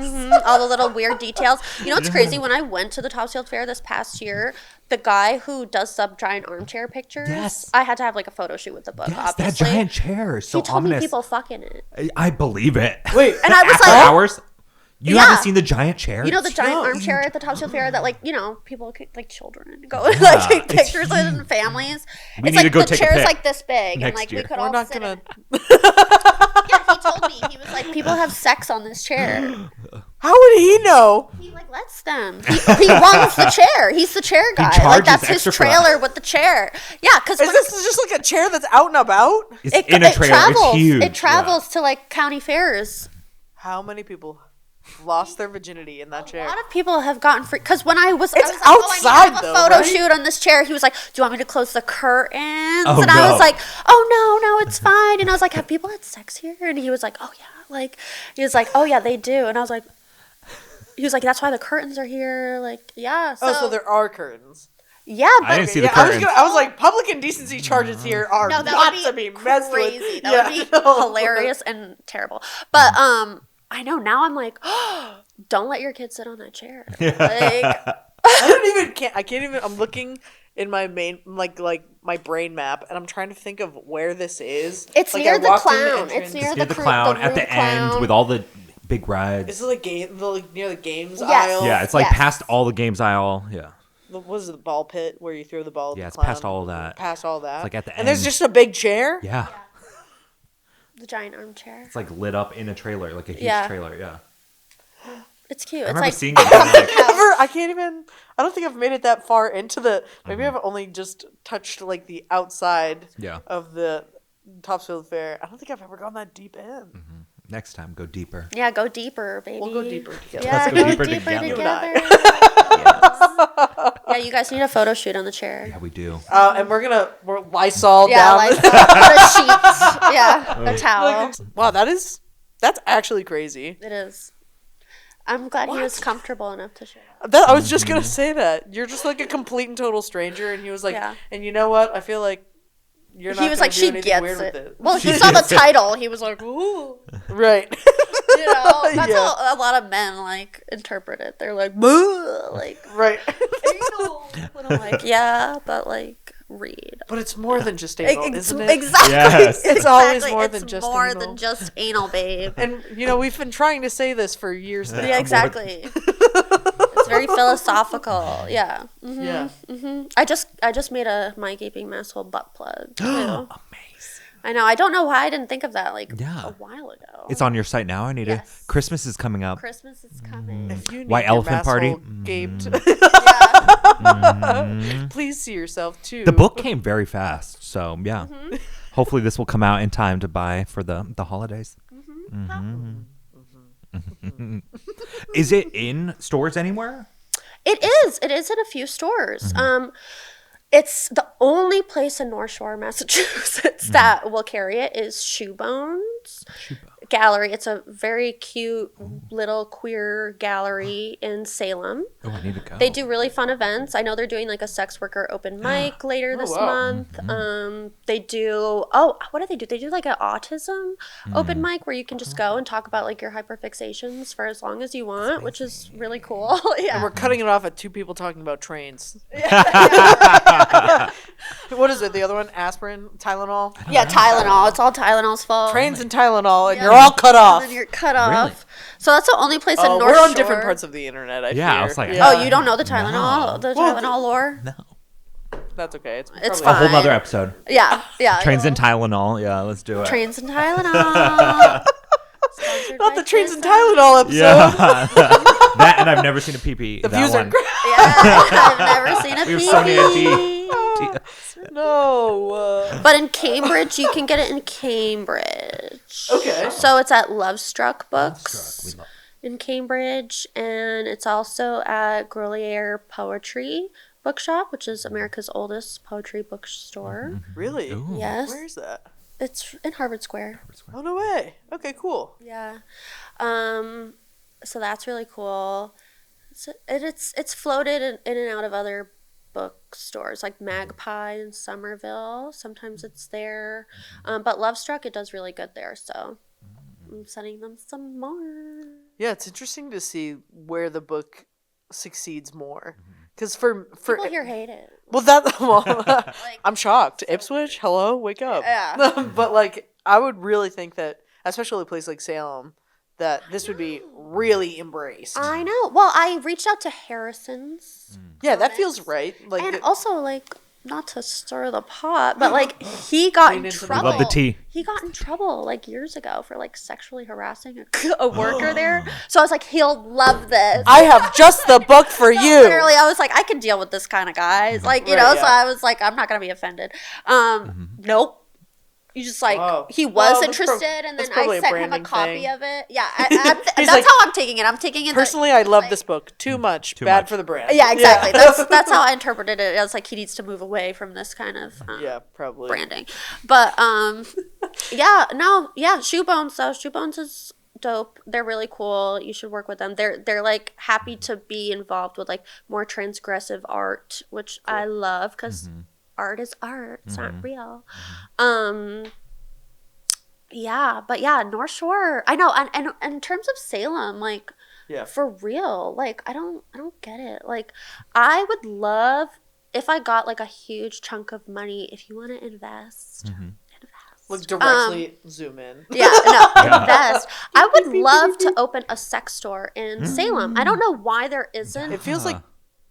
Speaker 2: all the little weird details. You know what's crazy? When I went to the Topsfield Fair this past year, the guy who does sub giant armchair pictures,
Speaker 1: Yes.
Speaker 2: I had to have like a photo shoot with the book.
Speaker 1: Yes, that
Speaker 2: obviously,
Speaker 1: giant chair is so
Speaker 2: he told
Speaker 1: ominous.
Speaker 2: me people fuck in it,
Speaker 1: I believe it.
Speaker 4: Wait,
Speaker 2: and I was
Speaker 1: After
Speaker 2: like,
Speaker 1: hours? You
Speaker 2: Yeah.
Speaker 1: haven't seen the giant chair?
Speaker 2: you know, the
Speaker 1: It's
Speaker 2: giant
Speaker 1: huge.
Speaker 2: armchair at the Topsfield Fair that, like, you know, people like children go and like take
Speaker 1: it's
Speaker 2: pictures with and families.
Speaker 1: We
Speaker 2: It's
Speaker 1: need to
Speaker 2: like
Speaker 1: go
Speaker 2: the
Speaker 1: take a
Speaker 2: chair's
Speaker 1: pic
Speaker 2: like this big, and
Speaker 1: next
Speaker 2: like
Speaker 1: year.
Speaker 2: we could
Speaker 4: we're
Speaker 2: all
Speaker 4: not
Speaker 2: sit
Speaker 4: gonna.
Speaker 2: in it. Yeah, he told me, he was like, people have sex on this chair.
Speaker 4: How would he know?
Speaker 2: He like lets them. He runs the chair. He's the chair guy. Like
Speaker 1: charges
Speaker 2: that's his
Speaker 1: extra for that.
Speaker 2: trailer with the chair. Yeah, because
Speaker 4: Is this just like a chair that's out and about?
Speaker 1: It's in a trailer.
Speaker 2: travels.
Speaker 1: It's huge.
Speaker 2: It travels to like county fairs.
Speaker 4: How many people lost their virginity in that
Speaker 2: A
Speaker 4: chair?
Speaker 2: lot of people have gotten free because when I was,
Speaker 4: It's
Speaker 2: I was like, oh, I
Speaker 4: outside,
Speaker 2: need to have a
Speaker 4: though,
Speaker 2: photo
Speaker 4: right?
Speaker 2: shoot on this chair. He was like, "Do you want me to close the curtains?"
Speaker 1: Oh,
Speaker 2: and I
Speaker 1: no.
Speaker 2: was like, "Oh no, it's fine." And I was like, "Have people had sex here?" And he was like, "Oh yeah." Like he was like, "Oh yeah, they do." And I was like, he was like, "That's why the curtains are here." Like yeah.
Speaker 4: So there are curtains.
Speaker 2: yeah, but
Speaker 1: I didn't see the
Speaker 4: Yeah, I was,
Speaker 1: curtains.
Speaker 4: I was like, public indecency charges here are
Speaker 2: no, that
Speaker 4: not
Speaker 2: would
Speaker 4: to
Speaker 2: be
Speaker 4: be messed with.
Speaker 2: crazy. That would be hilarious and terrible. But I know now I'm like, don't let your kids sit on that chair. Like,
Speaker 4: I can't even. I'm looking in my main like my brain map, and I'm trying to think of where this is.
Speaker 2: it's
Speaker 4: Like,
Speaker 2: near
Speaker 4: I
Speaker 2: the
Speaker 4: walked in
Speaker 2: clown.
Speaker 4: entrance.
Speaker 2: It's near
Speaker 1: Near
Speaker 2: the
Speaker 1: the clown at
Speaker 2: rude
Speaker 1: the end
Speaker 2: clown.
Speaker 1: with all the big rides.
Speaker 4: Is it like near the games
Speaker 2: Yes.
Speaker 4: aisle?
Speaker 1: Yeah, it's like
Speaker 2: Yes.
Speaker 1: past all the games aisle. Yeah.
Speaker 4: What is it, the ball pit where you throw the ball? At
Speaker 1: Yeah,
Speaker 4: the
Speaker 1: it's
Speaker 4: clown?
Speaker 1: past all of that.
Speaker 4: Past all that.
Speaker 1: It's like at the
Speaker 4: And there's
Speaker 1: end.
Speaker 4: just a big chair.
Speaker 1: Yeah.
Speaker 2: The giant armchair.
Speaker 1: It's like lit up in a trailer, like a huge
Speaker 2: Yeah.
Speaker 1: trailer. Yeah.
Speaker 2: it's cute.
Speaker 1: I
Speaker 2: It's
Speaker 1: remember
Speaker 2: like
Speaker 1: seeing it. and being like,
Speaker 4: I can't even. I don't think I've made it that far into the. Maybe I've only just touched like the outside
Speaker 1: yeah.
Speaker 4: of the Topsfield Fair. I don't think I've ever gone that deep in.
Speaker 1: Next time, go deeper.
Speaker 2: Yeah, go deeper, baby.
Speaker 4: We'll go deeper together.
Speaker 2: Yeah,
Speaker 1: Let's go
Speaker 2: go
Speaker 1: deeper
Speaker 2: deeper
Speaker 1: together.
Speaker 2: together.
Speaker 4: You and
Speaker 2: Yeah, you guys need a photo shoot on the chair.
Speaker 1: Yeah, we do.
Speaker 4: And we're Lysol
Speaker 2: Yeah,
Speaker 4: down.
Speaker 2: like put a sheet. Yeah, a towel.
Speaker 4: Wow, that's actually crazy.
Speaker 2: It is. I'm glad he was comfortable enough to share.
Speaker 4: I was just gonna say that. You're just like a complete and total stranger, and he was like,
Speaker 2: Yeah.
Speaker 4: and you know what? I feel like you're not.
Speaker 2: He was
Speaker 4: gonna
Speaker 2: like,
Speaker 4: do
Speaker 2: she
Speaker 4: anything
Speaker 2: gets
Speaker 4: weird
Speaker 2: it.
Speaker 4: with it.
Speaker 2: Well, he saw the title. He was like, ooh.
Speaker 4: Right.
Speaker 2: You know, that's
Speaker 4: Yeah.
Speaker 2: how a lot of men like interpret it. They're like, boo, like,
Speaker 4: Right.
Speaker 2: anal. And I'm like, yeah, but like, read.
Speaker 4: But it's more than just anal, isn't it?
Speaker 2: Exactly.
Speaker 1: Yes.
Speaker 4: It's always
Speaker 2: Exactly.
Speaker 4: more
Speaker 2: It's
Speaker 4: than just
Speaker 2: more
Speaker 4: anal.
Speaker 2: than just anal, babe.
Speaker 4: And we've been trying to say this for years now.
Speaker 2: Yeah, exactly. It's very philosophical. Yeah.
Speaker 4: Yeah.
Speaker 2: I just made my gaping masshole butt plug too.
Speaker 1: Amazing.
Speaker 2: I know. I don't know why I didn't think of that like
Speaker 1: Yeah.
Speaker 2: a while ago.
Speaker 1: It's on your site now. I need
Speaker 2: Yes.
Speaker 1: to. Christmas is coming up.
Speaker 2: Christmas is coming.
Speaker 4: If you need
Speaker 1: White
Speaker 4: your
Speaker 1: elephant party?
Speaker 4: masshole gaped,
Speaker 2: Yeah.
Speaker 4: please see yourself too.
Speaker 1: The book came very fast, so yeah. Hopefully, this will come out in time to buy for the holidays. Is it in stores anywhere?
Speaker 2: It is. It is in a few stores. It's the only place in North Shore, Massachusetts that will carry it is Shoebones Gallery. It's a very cute little queer gallery in Salem.
Speaker 1: Oh, I need to go.
Speaker 2: They do really fun events. I know they're doing like a sex worker open mic later this
Speaker 4: wow.
Speaker 2: month. They do what do they do? They do like an autism open mic where you can just go and talk about like your hyperfixations for as long as you want, which is really cool. Yeah.
Speaker 4: And we're cutting it off at two people talking about trains. What is it? The other one? Aspirin? Tylenol?
Speaker 2: Yeah, Tylenol. It's all Tylenol's fault.
Speaker 4: Trains and Tylenol, and you're all cut off.
Speaker 2: And then you're cut off. So that's the only place in North
Speaker 4: We're
Speaker 2: Shore.
Speaker 4: on different parts of the internet, I
Speaker 1: Yeah, I
Speaker 4: fear.
Speaker 1: was like,
Speaker 2: Oh, you don't know the Tylenol? The Tylenol lore?
Speaker 1: No.
Speaker 4: That's okay. It's
Speaker 2: It's
Speaker 1: A
Speaker 4: probably-
Speaker 1: whole
Speaker 2: fine.
Speaker 1: nother episode.
Speaker 2: Yeah, yeah.
Speaker 1: Trains and Tylenol. Yeah, let's do it.
Speaker 2: Trains and Tylenol. Sponsored
Speaker 4: Not
Speaker 2: by
Speaker 4: the trains and
Speaker 2: Kasey.
Speaker 4: Tylenol episode.
Speaker 1: Yeah. That and I've never seen a PP.
Speaker 4: The
Speaker 1: that
Speaker 4: views are
Speaker 1: one.
Speaker 4: great.
Speaker 2: Yeah, I've never seen a
Speaker 1: We have so many
Speaker 2: PP.
Speaker 4: No.
Speaker 2: But in Cambridge, you can get it in Cambridge.
Speaker 4: Okay.
Speaker 2: So it's at Lovestruck Books
Speaker 1: Struck. We love-
Speaker 2: in Cambridge, and it's also at Grolier Poetry Bookshop, which is America's oldest poetry bookstore.
Speaker 4: Really?
Speaker 1: Ooh.
Speaker 2: Yes,
Speaker 4: Where's that?
Speaker 2: it's in Harvard Square.
Speaker 4: Oh, no way. Okay, cool.
Speaker 2: Yeah, so that's really cool. So it's floated in and out of other bookstores like Magpie in Somerville. Sometimes it's there, but Lovestruck, it does really good there. So I'm sending them some more.
Speaker 4: Yeah, it's interesting to see where the book succeeds more. Because for
Speaker 2: People here hate it.
Speaker 4: I'm shocked. Ipswich, hello, wake up.
Speaker 2: Yeah.
Speaker 4: But like, I would really think that, especially a place like Salem, that this would be really embraced.
Speaker 2: I know. Well, I reached out to Harrison's,
Speaker 4: Yeah, that feels right. Like,
Speaker 2: and also like not to stir the pot, but like he got in
Speaker 4: Lean into the-
Speaker 2: trouble.
Speaker 1: We love the tea.
Speaker 2: He got in trouble like years ago for like sexually harassing a worker there. So I was like, he'll love this.
Speaker 4: I have just the book for you.
Speaker 2: Literally, I was like, I can deal with this kind of guys. Like, you
Speaker 4: Right,
Speaker 2: know,
Speaker 4: yeah.
Speaker 2: so I was like, I'm not going to be offended. Nope. You just like,
Speaker 4: Wow.
Speaker 2: he was
Speaker 4: Well, that's
Speaker 2: interested, and
Speaker 4: that's
Speaker 2: then
Speaker 4: probably
Speaker 2: I
Speaker 4: a
Speaker 2: sent him a
Speaker 4: branding
Speaker 2: copy
Speaker 4: thing.
Speaker 2: of it. Yeah, that's
Speaker 4: like,
Speaker 2: how I'm taking it. I'm taking it.
Speaker 4: Personally, I love this book. Too much.
Speaker 1: Too
Speaker 4: Bad
Speaker 1: much.
Speaker 4: for the brand.
Speaker 2: Yeah, exactly. That's how I interpreted it. I was like, he needs to move away from this kind of
Speaker 4: Yeah, probably.
Speaker 2: branding. But Shoebones though. Shoebones is dope. They're really cool. You should work with them. They're like happy to be involved with like more transgressive art, which I love because art is art. It's not real. Yeah, but yeah, North Shore. I know, and in terms of Salem, like
Speaker 4: Yeah.
Speaker 2: for real, like I don't get it. Like I would love if I got like a huge chunk of money. If you want to invest, invest.
Speaker 4: Like directly zoom in.
Speaker 2: Yeah, no, invest. I would love to open a sex store in Salem. I don't know why there isn't.
Speaker 4: It feels like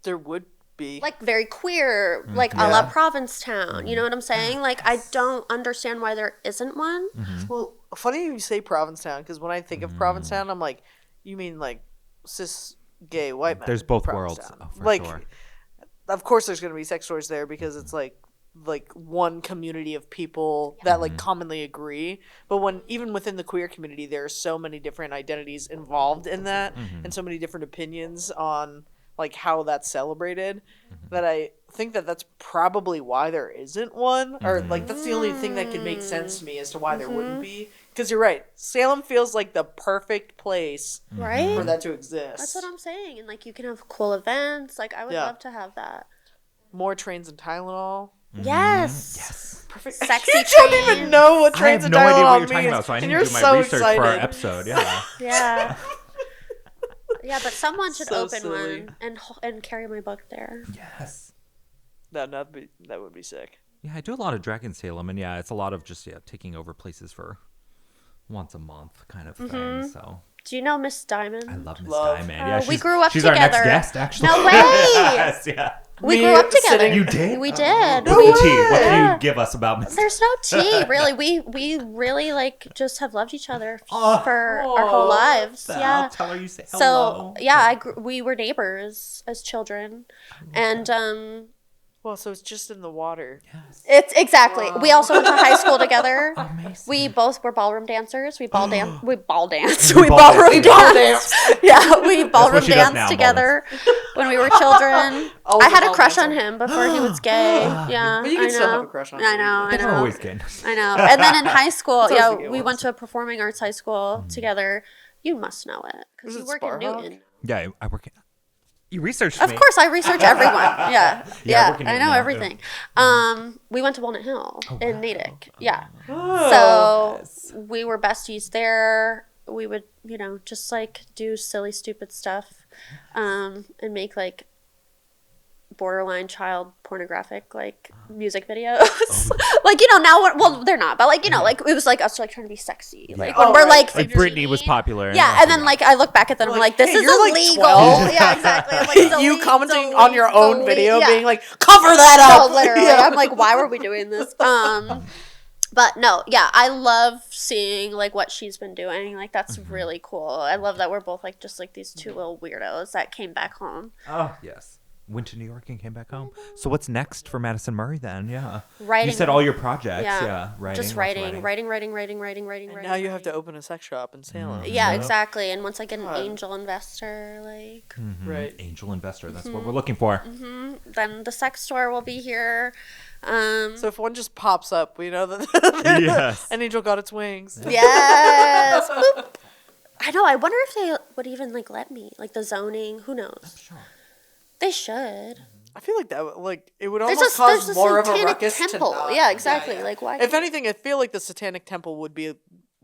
Speaker 4: there would be.
Speaker 2: Like very queer, like a la Provincetown. You know what I'm saying? Like I don't understand why there isn't one.
Speaker 4: Well, funny you say Provincetown, because when I think of Provincetown, I'm like, you mean like cis gay white men.
Speaker 1: There's both worlds,
Speaker 4: Provincetown.
Speaker 1: for
Speaker 4: like,
Speaker 1: sure.
Speaker 4: of course, there's gonna be sex stores there because it's like like one community of people that like commonly agree, but when even within the queer community there are so many different identities involved in that and so many different opinions on like how that's celebrated that I think that that's probably why there isn't one, or like that's the only thing that could make sense to me as to why there wouldn't be, because you're right, Salem feels like the perfect place
Speaker 2: Right?
Speaker 4: for that to exist.
Speaker 2: That's what I'm saying. And like you can have cool events. Like I would
Speaker 4: Yeah.
Speaker 2: love to have that.
Speaker 4: More trains and Tylenol.
Speaker 2: Yes.
Speaker 4: Perfect.
Speaker 2: Sexy
Speaker 4: You don't
Speaker 2: train.
Speaker 4: even know what
Speaker 1: I
Speaker 4: trains
Speaker 1: have
Speaker 4: and
Speaker 1: no idea
Speaker 4: Tylenol
Speaker 1: what you're talking
Speaker 4: means,
Speaker 1: about, so I
Speaker 4: and
Speaker 1: need
Speaker 4: you're
Speaker 1: to do my
Speaker 4: so
Speaker 1: research for our
Speaker 4: excited.
Speaker 1: episode. Yeah.
Speaker 2: Yeah. Yeah, but someone should
Speaker 4: So
Speaker 2: open
Speaker 4: silly.
Speaker 2: one and carry my book there.
Speaker 1: Yes.
Speaker 4: That would be sick.
Speaker 1: Yeah, I do a lot of drag in Salem, and yeah, it's a lot of just taking over places for once a month kind of thing. So
Speaker 2: Do you know Miss Diamond?
Speaker 1: I love Miss
Speaker 4: Love.
Speaker 1: Diamond. Yeah,
Speaker 2: we grew up
Speaker 1: she's our next
Speaker 2: together.
Speaker 1: guest, actually.
Speaker 2: No way!
Speaker 1: Yes, yeah.
Speaker 2: We
Speaker 4: Me
Speaker 2: grew up together.
Speaker 4: sitting-
Speaker 1: You did?
Speaker 2: We did.
Speaker 1: What's
Speaker 2: We-
Speaker 1: the tea? What can
Speaker 2: yeah.
Speaker 1: you give us about Miss?
Speaker 2: There's no tea, really. We really like just have loved each other for our whole lives.
Speaker 1: I'll
Speaker 2: Yeah.
Speaker 1: tell her you say
Speaker 2: So
Speaker 1: hello.
Speaker 2: yeah, we were neighbors as children, and
Speaker 4: Well, so it's just in the water.
Speaker 2: it's exactly. We also went to high school together.
Speaker 1: Amazing.
Speaker 2: We both were ballroom dancers. We ball dance. We ball dance.
Speaker 1: We
Speaker 2: We
Speaker 1: ball
Speaker 2: ballroom
Speaker 1: dance.
Speaker 2: dance. Yeah, we ballroom
Speaker 1: she does now,
Speaker 2: danced together when we were children.
Speaker 4: Always
Speaker 2: I had
Speaker 4: a
Speaker 2: a
Speaker 4: ball
Speaker 2: crush on
Speaker 4: dancer.
Speaker 2: him before he was gay. Yeah,
Speaker 4: But you can
Speaker 2: I know.
Speaker 4: still have a crush on
Speaker 2: I
Speaker 4: him.
Speaker 2: know. I
Speaker 1: They're
Speaker 2: know.
Speaker 1: always good.
Speaker 2: I know. And then in high school,
Speaker 4: It's always
Speaker 2: yeah,
Speaker 4: the good
Speaker 2: we
Speaker 4: ones.
Speaker 2: went to a performing arts high school together. You must know it because
Speaker 4: Was
Speaker 2: you
Speaker 4: it
Speaker 2: work in
Speaker 4: Sparhawk?
Speaker 2: Newton.
Speaker 1: Yeah, I work. You researched
Speaker 2: Of
Speaker 1: me.
Speaker 2: course, I research everyone. Yeah,
Speaker 1: I
Speaker 2: yeah,
Speaker 1: work in
Speaker 2: I
Speaker 1: Newton
Speaker 2: know
Speaker 1: now,
Speaker 2: everything. We went to Walnut Hill in Natick. Yeah,
Speaker 4: Oh.
Speaker 2: so we were besties there. We would, just like do silly, stupid stuff, and make like borderline child pornographic like music videos. Like now well they're not, but like like it was like us like trying to be sexy, like when
Speaker 4: Oh,
Speaker 2: we're
Speaker 4: right.
Speaker 2: like
Speaker 1: Like Britney was popular.
Speaker 2: yeah, and then like I look back at them and I'm like, this
Speaker 4: Hey,
Speaker 2: is
Speaker 4: you're, like,
Speaker 2: illegal.
Speaker 4: 12.
Speaker 2: Yeah, exactly. I'm like,
Speaker 4: You
Speaker 2: delete,
Speaker 4: commenting
Speaker 2: delete,
Speaker 4: on your own
Speaker 2: delete.
Speaker 4: video,
Speaker 2: Yeah.
Speaker 4: being like, cover that
Speaker 2: No,
Speaker 4: up.
Speaker 2: literally.
Speaker 4: Yeah.
Speaker 2: I'm like, why were we doing this? But no, yeah, I love seeing like what she's been doing. Like that's really cool. I love that we're both like just like these two little weirdos that came back home.
Speaker 1: Oh yes. Went to New York and came back home. So what's next for Madison Murray then? Yeah.
Speaker 2: Writing.
Speaker 1: You said all your projects.
Speaker 2: Yeah.
Speaker 1: Yeah. Writing.
Speaker 2: Just
Speaker 1: lots of
Speaker 2: writing.
Speaker 4: And now you have to open a sex shop in Salem.
Speaker 2: Yeah, exactly. And once I get an
Speaker 4: God.
Speaker 2: angel investor, like
Speaker 4: Right.
Speaker 1: Angel investor. That's what we're looking for.
Speaker 2: then the sex store will be here.
Speaker 4: So if one just pops up, we know that
Speaker 1: Yes.
Speaker 4: an angel got its wings.
Speaker 2: Yes. Boop. I know. I wonder if they would even like let me, like the zoning. Who knows?
Speaker 1: Sure.
Speaker 2: They should.
Speaker 4: I feel like that it would
Speaker 2: There's
Speaker 4: almost
Speaker 2: a
Speaker 4: cause more of a
Speaker 2: satanic
Speaker 4: ruckus
Speaker 2: temple.
Speaker 4: to not.
Speaker 2: Yeah, exactly. Like why?
Speaker 4: If anything, I feel like the Satanic Temple would be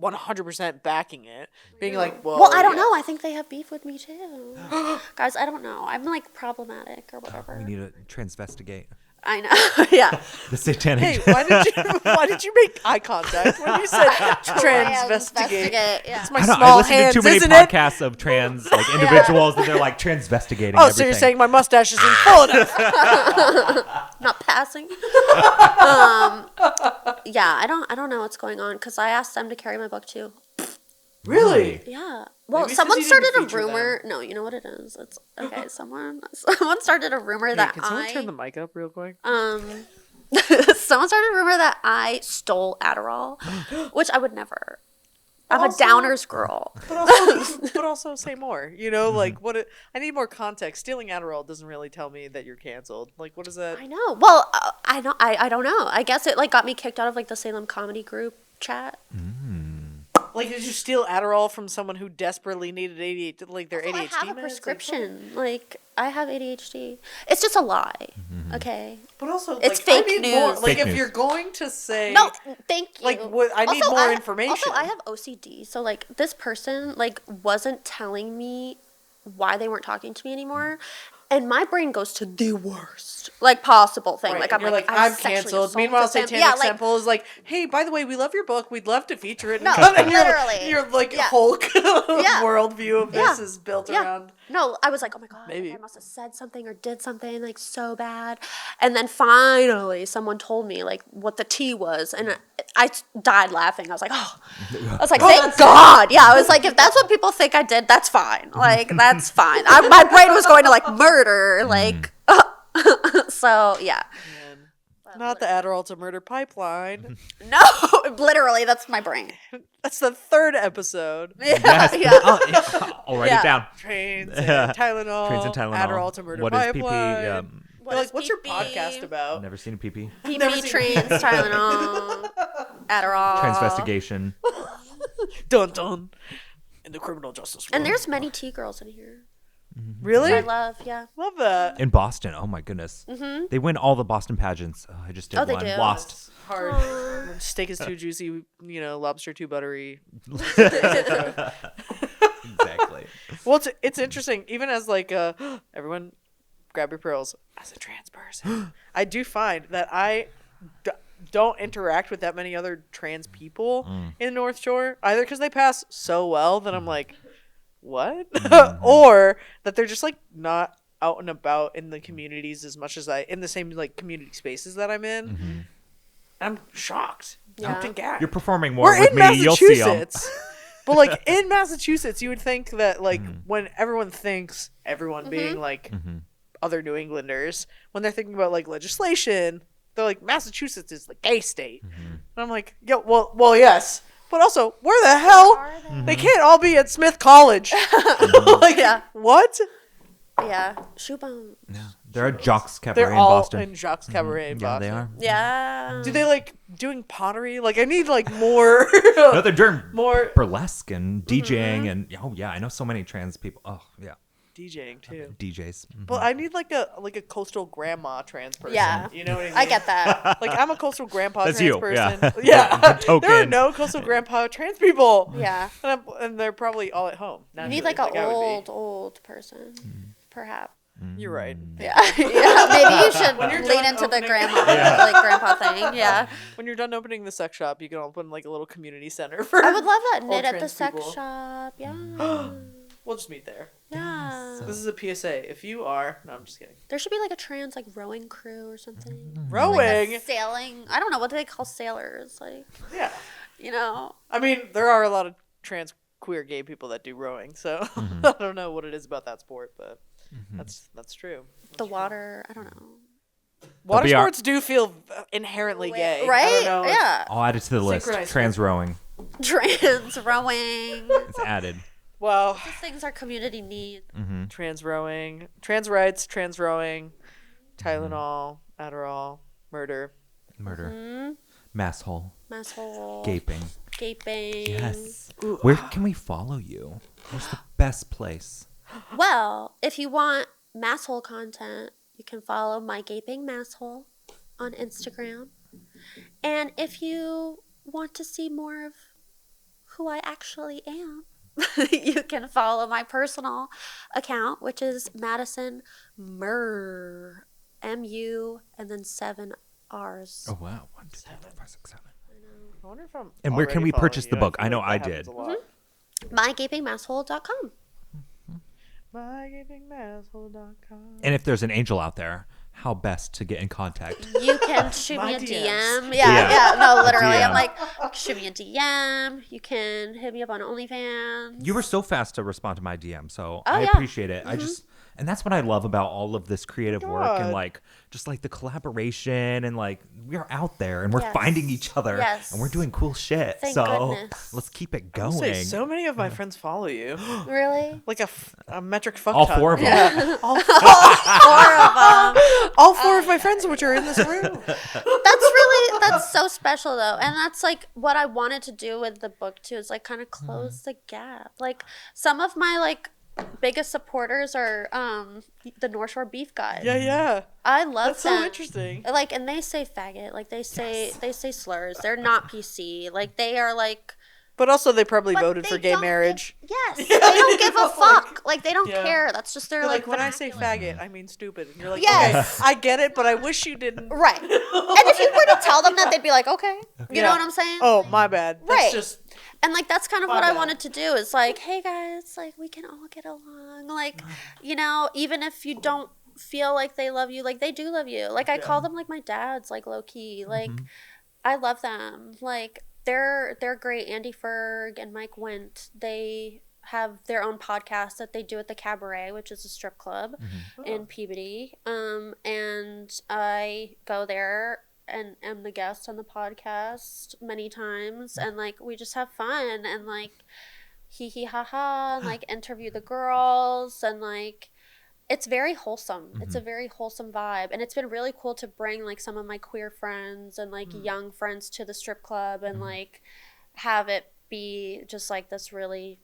Speaker 4: 100% backing it, being like, well,
Speaker 2: Well, I don't
Speaker 4: yeah.
Speaker 2: know. I think they have beef with me too. Guys, I don't know. I'm like problematic or whatever.
Speaker 1: We need to transvestigate
Speaker 2: I know. Yeah.
Speaker 1: the satanic.
Speaker 4: Hey, why did you make eye contact when you said transvestigate?
Speaker 2: Yeah.
Speaker 4: It's my
Speaker 1: I don't know. I
Speaker 4: small
Speaker 1: listen
Speaker 4: hands,
Speaker 1: to too many
Speaker 4: isn't it?
Speaker 1: podcasts of trans like individuals that they're like transvestigating.
Speaker 4: Oh,
Speaker 1: everything.
Speaker 4: so you're saying my mustache isn't full enough?
Speaker 2: Not passing. Yeah, I don't know what's going on because I asked them to carry my book too.
Speaker 4: Really?
Speaker 2: Yeah. Well,
Speaker 4: Maybe it's 'cause
Speaker 2: someone
Speaker 4: you didn't
Speaker 2: started a
Speaker 4: feature
Speaker 2: rumor. No, you know what it is. It's okay. Someone started a rumor
Speaker 4: Hey,
Speaker 2: that
Speaker 4: can someone turn the mic up real quick?
Speaker 2: someone started a rumor that I stole Adderall, which I would never. I'm a Downers girl.
Speaker 4: But also say more. You know, like I need more context. Stealing Adderall doesn't really tell me that you're canceled. Like, what is that?
Speaker 2: I know. Well, I don't know. I guess it like got me kicked out of like the Salem comedy group chat.
Speaker 4: Like, did you steal Adderall from someone who desperately needed ADHD, like their
Speaker 2: Well,
Speaker 4: ADHD
Speaker 2: I have a
Speaker 4: meds?
Speaker 2: prescription. Like I have ADHD. It's just a lie. Okay.
Speaker 4: But also,
Speaker 2: It's
Speaker 4: like, I
Speaker 2: fake
Speaker 4: need more.
Speaker 2: news.
Speaker 4: Like,
Speaker 1: Fake
Speaker 4: if
Speaker 1: news.
Speaker 4: you're going to say,
Speaker 2: No, thank you.
Speaker 4: Like, what- I need more information.
Speaker 2: Also, I have OCD, so like this person like wasn't telling me why they weren't talking to me anymore, and my brain goes to the worst like possible thing.
Speaker 4: Right,
Speaker 2: Like
Speaker 4: and
Speaker 2: I'm
Speaker 4: you're
Speaker 2: like
Speaker 4: I'm
Speaker 2: sexually
Speaker 4: canceled. Meanwhile,
Speaker 2: assaulted them.
Speaker 4: Satanic
Speaker 2: Yeah,
Speaker 4: Temple is like, hey, by the way, we love your book. We'd love to feature it.
Speaker 2: No,
Speaker 4: And you're-
Speaker 2: literally.
Speaker 4: your like
Speaker 2: Yeah.
Speaker 4: Hulk
Speaker 2: Yeah.
Speaker 4: worldview of this
Speaker 2: Yeah.
Speaker 4: is built
Speaker 2: Yeah.
Speaker 4: around.
Speaker 2: No, I was like, oh my god,
Speaker 4: Maybe.
Speaker 2: I must have said something or did something like so bad, and then finally someone told me like what the tea was, and I died laughing. I was like, oh, I was like, thank God. Yeah, I was like, if that's what people think I did, that's fine. Like that's fine. My brain was going to like murder, like so yeah.
Speaker 4: Man.
Speaker 2: Well,
Speaker 4: Not the Adderall to murder pipeline.
Speaker 2: No, literally, that's my brain.
Speaker 4: That's the 3rd episode.
Speaker 1: Yes.
Speaker 2: Yeah.
Speaker 1: Oh, yeah. I'll write
Speaker 2: Yeah.
Speaker 1: it down.
Speaker 4: Trains and Tylenol.
Speaker 1: Trains and Tylenol.
Speaker 4: Adderall to murder
Speaker 1: What is
Speaker 4: pipeline.
Speaker 1: PP? Yeah.
Speaker 4: You're like, what's your
Speaker 2: PP?
Speaker 4: podcast about?
Speaker 1: Never seen a PP.
Speaker 4: Never
Speaker 2: PP
Speaker 4: seen
Speaker 2: trains, Tylenol, Adderall.
Speaker 1: Transvestigation.
Speaker 4: Dun dun. In the criminal justice world.
Speaker 2: And there's many tea girls in here.
Speaker 4: Really?
Speaker 2: I love, yeah.
Speaker 4: Love that.
Speaker 1: In Boston. Oh my goodness. They win all the Boston pageants. Oh, I just did
Speaker 2: Oh, they
Speaker 1: one.
Speaker 2: do?
Speaker 1: Lost.
Speaker 4: Hard. Steak is too juicy, lobster too buttery.
Speaker 1: Exactly.
Speaker 4: Well, it's interesting. Even as like everyone, grab your pearls. As a trans person, I do find that I don't interact with that many other trans people in North Shore either, because they pass so well that I'm like, what? Or that they're just like not out and about in the communities as much as in the same like community spaces that I'm in. I'm shocked.
Speaker 2: Yeah.
Speaker 1: You're performing more
Speaker 4: We're
Speaker 1: with
Speaker 4: in
Speaker 1: me. You'll see 'em.
Speaker 4: Massachusetts. But like in Massachusetts, you would think that like when everyone thinks everyone being like other New Englanders, when they're thinking about like legislation, they're like Massachusetts is the gay state, and I'm like, yeah, well, yes, but also where the hell they can't all be at Smith College? Like,
Speaker 2: Yeah.
Speaker 4: what?
Speaker 2: Yeah. Shoebone.
Speaker 1: Yeah. They're at Jocks Cabaret
Speaker 4: They're
Speaker 1: in
Speaker 4: all
Speaker 1: Boston.
Speaker 4: in Jacques Cabaret in
Speaker 1: Yeah,
Speaker 4: Boston.
Speaker 1: they are.
Speaker 2: Yeah.
Speaker 4: Do they like doing pottery? Like, I need like more.
Speaker 1: No, they're doing
Speaker 4: More
Speaker 1: burlesque and DJing and oh yeah, I know so many trans people. Oh yeah,
Speaker 4: DJing too.
Speaker 1: DJs. Mhm.
Speaker 4: But I need like a coastal grandma trans person.
Speaker 2: Yeah.
Speaker 4: You know what I mean?
Speaker 2: I get that.
Speaker 4: Like, I'm a coastal grandpa
Speaker 1: That's
Speaker 4: trans
Speaker 1: you,
Speaker 4: person.
Speaker 1: yeah.
Speaker 4: Yeah.
Speaker 1: The token.
Speaker 4: There are no coastal grandpa trans people.
Speaker 2: Yeah.
Speaker 4: And they're probably all at home.
Speaker 2: You need like an old person, perhaps.
Speaker 4: You're right.
Speaker 2: Yeah. Yeah. Maybe you should
Speaker 4: you're
Speaker 2: lean
Speaker 4: done
Speaker 2: into the
Speaker 4: opening-
Speaker 2: grandpa thing. Yeah.
Speaker 4: When you're done opening the sex shop, you can open like a little community center for.
Speaker 2: I would love that.
Speaker 4: all
Speaker 2: Knit at the
Speaker 4: trans
Speaker 2: sex
Speaker 4: people.
Speaker 2: shop. Yeah.
Speaker 4: We'll just meet there.
Speaker 2: Yeah.
Speaker 4: This is a PSA. If you are, no, I'm just kidding.
Speaker 2: There should be like a trans like rowing crew or something.
Speaker 4: Rowing.
Speaker 2: Like a sailing. I don't know what do they call sailors. Like,
Speaker 4: Yeah.
Speaker 2: you know.
Speaker 4: I mean, there are a lot of trans queer gay people that do rowing, so I don't know what it is about that sport, but that's true.
Speaker 2: The water. I don't know.
Speaker 4: Water
Speaker 1: be our-
Speaker 4: sports do feel inherently gay, I
Speaker 2: Right?
Speaker 4: don't know.
Speaker 2: Yeah.
Speaker 1: I'll add it to the list.
Speaker 4: Synchronized
Speaker 1: Trans rowing.
Speaker 2: Trans rowing.
Speaker 1: It's added.
Speaker 4: Well,
Speaker 2: These things our community needs.
Speaker 4: trans rowing, trans rights, trans rowing, Tylenol, Adderall, murder.
Speaker 1: Murder. Masshole.
Speaker 2: Masshole.
Speaker 1: Gaping.
Speaker 2: Gaping.
Speaker 1: Yes. Where can we follow you? Where's the best place?
Speaker 2: Well, if you want masshole content, you can follow my gaping masshole on Instagram. And if you want to see more of who I actually am, you can follow my personal account, which is Madison Murr, M-U, and then 7 R's.
Speaker 1: Oh wow. 1, 2, 3, 4, 5, 6, 7.
Speaker 4: I wonder if I'm
Speaker 1: And where can
Speaker 4: already
Speaker 1: we purchase
Speaker 4: following
Speaker 1: the
Speaker 4: you.
Speaker 1: book?
Speaker 4: feel
Speaker 1: I know
Speaker 4: like
Speaker 1: I
Speaker 4: that happens
Speaker 1: did.
Speaker 4: a lot.
Speaker 2: mygapingmasshole.com.
Speaker 4: MyGapingMasshole.com.
Speaker 1: And if there's an angel out there, how best to get in contact?
Speaker 2: You can shoot me
Speaker 4: My
Speaker 2: a
Speaker 4: DMs.
Speaker 2: DM.
Speaker 1: Yeah.
Speaker 2: Yeah, no, literally.
Speaker 1: DM.
Speaker 2: I'm like, shoot me a DM. You can hit me up on OnlyFans.
Speaker 1: You were so fast to respond to my DM, so
Speaker 2: Oh,
Speaker 1: I
Speaker 2: yeah.
Speaker 1: appreciate it. And that's what I love about all of this creative work and
Speaker 4: God.
Speaker 1: like just like the collaboration and like we're out there and we're
Speaker 2: Yes.
Speaker 1: finding each other
Speaker 2: Yes.
Speaker 1: and we're doing cool shit.
Speaker 2: Thank
Speaker 1: so
Speaker 2: goodness.
Speaker 1: let's keep it
Speaker 4: I would
Speaker 1: going.
Speaker 4: say so many of my friends follow you.
Speaker 2: Really?
Speaker 4: Like a metric fuck
Speaker 1: All
Speaker 4: ton.
Speaker 1: 4 of them.
Speaker 4: Yeah. All,
Speaker 2: 4 of them.
Speaker 4: all 4 of my friends, which are in this room.
Speaker 2: That's so special though. And that's like what I wanted to do with the book too, is like kind of close the gap. Like some of my like biggest supporters are the North Shore Beef guys.
Speaker 4: Yeah.
Speaker 2: I love
Speaker 4: That's
Speaker 2: them.
Speaker 4: so interesting.
Speaker 2: Like, and they say faggot. Like they say slurs. They're not PC. Like they are like.
Speaker 4: But also, they probably
Speaker 2: But
Speaker 4: voted
Speaker 2: they
Speaker 4: for gay
Speaker 2: don't
Speaker 4: marriage.
Speaker 2: Yes, they don't give a fuck. Like they don't
Speaker 4: Yeah.
Speaker 2: care. That's just their
Speaker 4: They're
Speaker 2: like.
Speaker 4: like, when I say
Speaker 2: vernacular.
Speaker 4: faggot, I mean stupid. And you're like,
Speaker 2: Yes.
Speaker 4: okay, I get it, but I wish you didn't.
Speaker 2: Right. And if you were to tell them that, they'd be like, okay. You know what I'm saying?
Speaker 4: Oh, my bad. That's
Speaker 2: Right.
Speaker 4: just.
Speaker 2: And like that's kind of
Speaker 4: My
Speaker 2: what I
Speaker 4: bad.
Speaker 2: wanted to do is like, hey guys, like we can all get along. Like, you know, even if you don't feel like they love you, like they do love you. Like I call them like my dads, like low key. Like I love them. Like they're great. Andy Ferg and Mike Wendt, they have their own podcast that they do at the Cabaret, which is a strip club in Peabody. And I go there and am the guest on the podcast many times, and like we just have fun and like hee hee ha ha, and like interview the girls, and like it's very wholesome. It's a very wholesome vibe, and it's been really cool to bring like some of my queer friends and like young friends to the strip club, and like have it be just like this really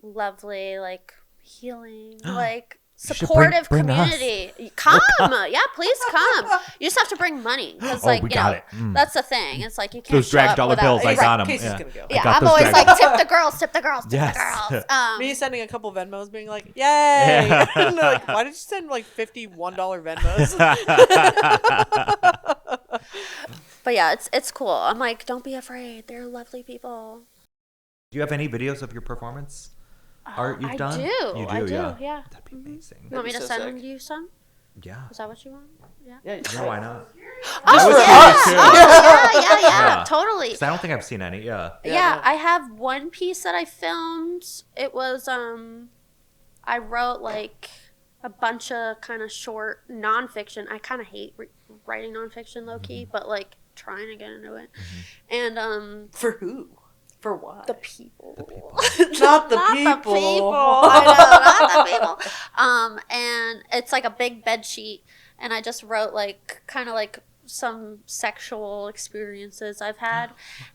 Speaker 2: lovely, like healing, like supportive
Speaker 1: bring
Speaker 2: community. Come, yeah, please come. You just have to bring money, because like
Speaker 1: we
Speaker 2: you
Speaker 1: got
Speaker 2: know
Speaker 1: it.
Speaker 2: that's the thing. It's like you can't
Speaker 1: Those
Speaker 2: show
Speaker 1: drag
Speaker 2: up
Speaker 1: dollar
Speaker 2: without-
Speaker 1: bills, I
Speaker 2: Right.
Speaker 1: got them.
Speaker 4: Casey's
Speaker 1: Yeah.
Speaker 4: gonna go.
Speaker 2: Yeah,
Speaker 1: got
Speaker 2: I'm
Speaker 1: those
Speaker 2: always
Speaker 1: drag
Speaker 2: like tip the girls, tip the girls, tip
Speaker 1: Yes.
Speaker 2: the girls.
Speaker 4: Me sending a couple Venmos being like, yay!
Speaker 1: Yeah.
Speaker 4: And they're like, why did you send like $51 Venmos?
Speaker 2: But yeah, it's cool. I'm like, don't be afraid. They're lovely people.
Speaker 1: Do you have any videos of your performance art you've done?
Speaker 2: I do.
Speaker 1: You do,
Speaker 2: I do.
Speaker 1: yeah.
Speaker 2: Yeah.
Speaker 1: That'd be amazing.
Speaker 2: You want me to
Speaker 4: so
Speaker 2: send
Speaker 4: sick.
Speaker 2: you some?
Speaker 1: Yeah.
Speaker 2: Is that what you want? Yeah.
Speaker 4: Yeah,
Speaker 1: Yeah, why not?
Speaker 2: Oh,
Speaker 1: was
Speaker 2: yeah.
Speaker 1: cute, too.
Speaker 2: Yeah,
Speaker 1: Yeah.
Speaker 2: totally.
Speaker 1: 'Cause I don't think I've seen any. Yeah.
Speaker 2: Yeah,
Speaker 4: no.
Speaker 2: I have one piece that I filmed. It was I wrote like a bunch of kind of short nonfiction. I kind of hate writing nonfiction low key, but like trying to get into it. And
Speaker 4: For who? For what?
Speaker 2: the people.
Speaker 4: Not the
Speaker 2: Not
Speaker 4: people.
Speaker 2: the people. I know, not the people. And it's like a big bed sheet, and I just wrote like kind of like some sexual experiences I've had,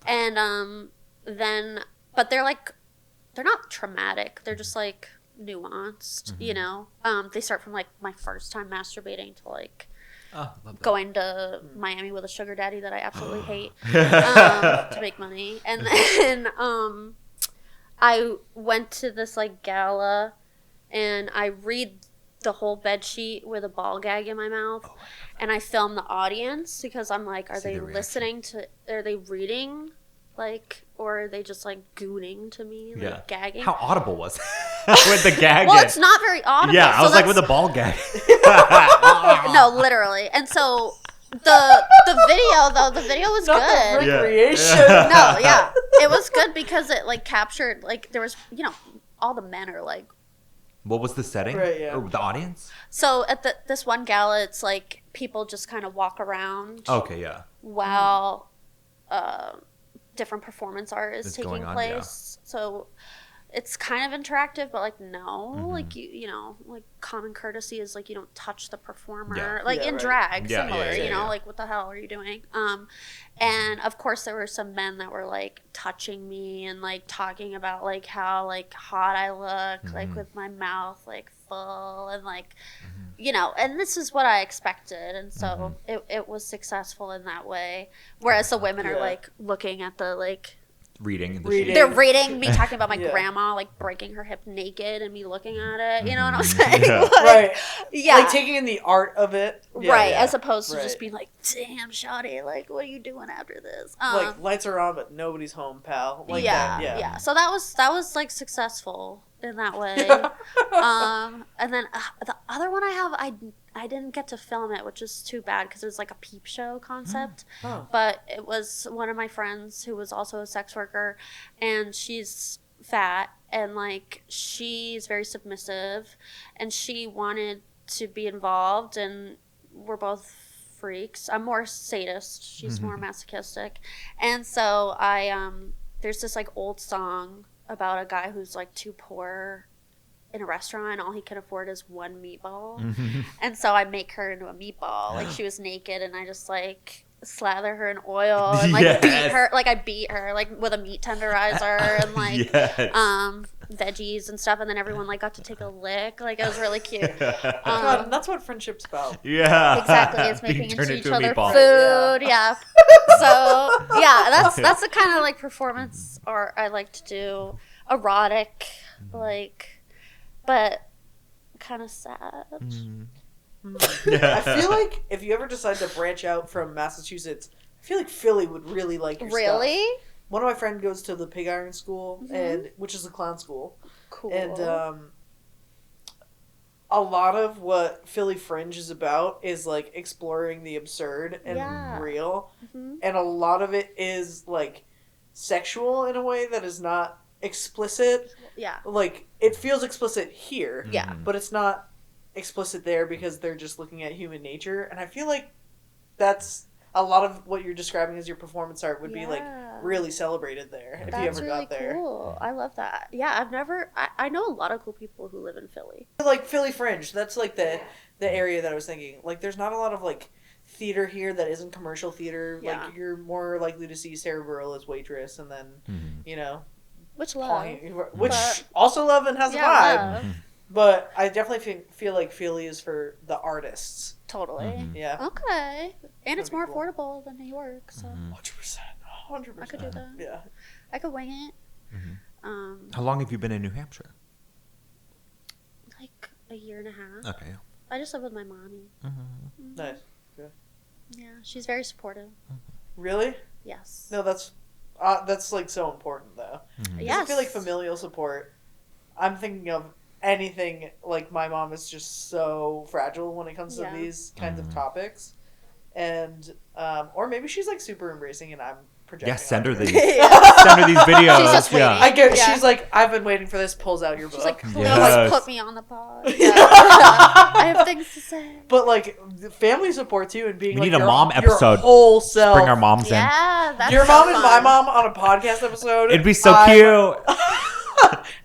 Speaker 2: and then but they're not traumatic. They're just like nuanced, you know. They start from like my first time masturbating to like
Speaker 1: Oh, love that.
Speaker 2: going to Miami with a sugar daddy that I absolutely hate to make money. And then I went to this like gala, and I read the whole bed sheet with a ball gag in my mouth, and I filmed the audience because I'm like, are
Speaker 1: See
Speaker 2: they
Speaker 1: their reaction.
Speaker 2: listening to, are they reading, like, or are they just like gooning to me, like
Speaker 1: Yeah.
Speaker 2: gagging?
Speaker 1: How audible was it? With the gag?
Speaker 2: Well, it's not very audible.
Speaker 1: Yeah, I
Speaker 2: so
Speaker 1: was like
Speaker 2: that's-
Speaker 1: with a ball gag.
Speaker 2: no, literally. And so the video was
Speaker 4: Not
Speaker 2: good.
Speaker 4: the
Speaker 1: Yeah.
Speaker 4: recreation.
Speaker 2: No, yeah, it was good because it like captured, like there was, you know, all the men are like.
Speaker 1: What was the setting?
Speaker 4: Right, yeah.
Speaker 1: Or the audience?
Speaker 2: So at this one gala, it's like people just kind of walk around
Speaker 1: Okay, yeah.
Speaker 2: while different performance art is
Speaker 1: It's
Speaker 2: taking
Speaker 1: going on,
Speaker 2: place. So it's kind of interactive, but like no,
Speaker 1: Mm-hmm.
Speaker 2: like you know, like common courtesy is like you don't touch the performer,
Speaker 1: Yeah.
Speaker 2: like
Speaker 4: Yeah,
Speaker 2: in
Speaker 4: right.
Speaker 2: drag,
Speaker 1: Yeah,
Speaker 2: similar,
Speaker 1: yeah,
Speaker 2: you know,
Speaker 1: yeah.
Speaker 2: like what the hell are you doing? And of course there were some men that were like touching me and like talking about like how like hot I look,
Speaker 1: Mm-hmm.
Speaker 2: like with my mouth like full, and like you know, and this is what I expected, and so
Speaker 1: Mm-hmm.
Speaker 2: it was successful in that way. Whereas the women are
Speaker 4: Yeah.
Speaker 2: like looking at the like
Speaker 1: Reading. The
Speaker 4: Reading.
Speaker 1: sheet.
Speaker 2: they're reading me talking about my
Speaker 4: Yeah.
Speaker 2: grandma like breaking her hip naked and me looking at it. You know what I'm saying?
Speaker 1: Yeah.
Speaker 2: Like,
Speaker 4: Right.
Speaker 2: yeah.
Speaker 4: Like taking in the art of it. Yeah.
Speaker 2: right.
Speaker 1: yeah.
Speaker 2: As opposed to just
Speaker 4: Right.
Speaker 2: being like, damn, shawty, like, what are you doing after this?
Speaker 4: Like lights are on, but nobody's home, pal. Like
Speaker 2: yeah,
Speaker 4: that. Yeah.
Speaker 2: So that was like successful in that way. And then the other one I have, I didn't get to film it, which is too bad because it was like a peep show concept.
Speaker 4: Oh.
Speaker 2: But it was one of my friends who was also a sex worker, and she's fat, and like she's very submissive, and she wanted to be involved, and we're both freaks. I'm more sadist, she's more masochistic. And so I there's this like old song about a guy who's like too poor in a restaurant, all he can afford is one meatball. And so I make her into a meatball. Like she was naked, and I just like slather her in oil and like
Speaker 1: Yes.
Speaker 2: beat her, like I beat her like with a meat tenderizer and like
Speaker 1: Yes.
Speaker 2: veggies and stuff, and then everyone like got to take a lick. Like it was really cute.
Speaker 4: God, that's what friendship's about.
Speaker 1: Yeah.
Speaker 2: Exactly, it's
Speaker 1: Being
Speaker 2: making
Speaker 1: turned
Speaker 2: into each
Speaker 1: into a
Speaker 2: other
Speaker 1: meatball.
Speaker 2: food. Yeah. So yeah, that's the kind of like performance art I like to do. Erotic, like, but kind of sad.
Speaker 4: I feel like if you ever decide to branch out from Massachusetts, I feel like Philly would really like your
Speaker 2: Really?
Speaker 4: stuff. One of my friends goes to the Pig Iron School, and which is a clown school.
Speaker 2: Cool.
Speaker 4: And a lot of what Philly Fringe is about is like exploring the absurd and
Speaker 2: Yeah.
Speaker 4: real. And a lot of it is like sexual in a way that is not explicit.
Speaker 2: Yeah.
Speaker 4: Like it feels explicit here.
Speaker 2: Yeah.
Speaker 4: But it's not explicit there because they're just looking at human nature. And I feel like that's a lot of what you're describing as your performance art would be like
Speaker 2: Yeah.
Speaker 4: really celebrated there if you
Speaker 2: That's
Speaker 4: ever
Speaker 2: really
Speaker 4: got there.
Speaker 2: cool. I love that. Yeah, I've never. I know a lot of cool people who live in Philly.
Speaker 4: Like Philly Fringe, that's like the area that I was thinking. Like, there's not a lot of like theater here that isn't commercial theater.
Speaker 2: Yeah.
Speaker 4: Like, you're more likely to see Sarah Bareilles Waitress, and then you know,
Speaker 2: Which love.
Speaker 4: which
Speaker 2: But-
Speaker 4: also love and has a
Speaker 2: Yeah,
Speaker 4: vibe.
Speaker 2: love.
Speaker 4: But I definitely feel like Philly is for the artists.
Speaker 2: Totally.
Speaker 4: Yeah,
Speaker 2: Okay. And it's
Speaker 4: That'd be
Speaker 2: more
Speaker 4: cool.
Speaker 2: affordable than New York, so
Speaker 4: 100%. 100%.
Speaker 2: I could do that.
Speaker 4: Yeah.
Speaker 2: I could wing it.
Speaker 1: How long have you been in New Hampshire?
Speaker 2: Like a year and a half.
Speaker 1: Okay.
Speaker 2: I just live with my mommy.
Speaker 4: Nice.
Speaker 2: Yeah, she's very supportive.
Speaker 4: Really?
Speaker 2: Yes.
Speaker 4: No, that's like so important though. 'Cause
Speaker 2: Yes.
Speaker 4: I feel like familial support. I'm thinking of anything like my mom is just so fragile when it comes
Speaker 2: Yeah.
Speaker 4: to these kinds of topics, and or maybe she's like super embracing and I'm projecting.
Speaker 1: Yeah, send her
Speaker 4: on
Speaker 1: these.
Speaker 2: Yeah.
Speaker 1: Send her these videos.
Speaker 2: She's just
Speaker 1: yeah.
Speaker 2: waiting.
Speaker 4: I get.
Speaker 2: Yeah.
Speaker 4: She's like, I've been waiting for this. Pulls out your book.
Speaker 2: She's like, please
Speaker 1: Yes.
Speaker 2: put me on the pod. Yeah. I have things to say.
Speaker 4: but like the family support too, and being
Speaker 1: We
Speaker 4: like
Speaker 1: need a
Speaker 4: your,
Speaker 1: mom
Speaker 4: your
Speaker 1: episode.
Speaker 4: whole self.
Speaker 1: Bring our moms in.
Speaker 2: Yeah, that's
Speaker 4: Your
Speaker 2: so
Speaker 4: mom and my
Speaker 2: fun.
Speaker 4: mom on a podcast episode.
Speaker 1: It'd be so
Speaker 4: I'm-
Speaker 1: cute.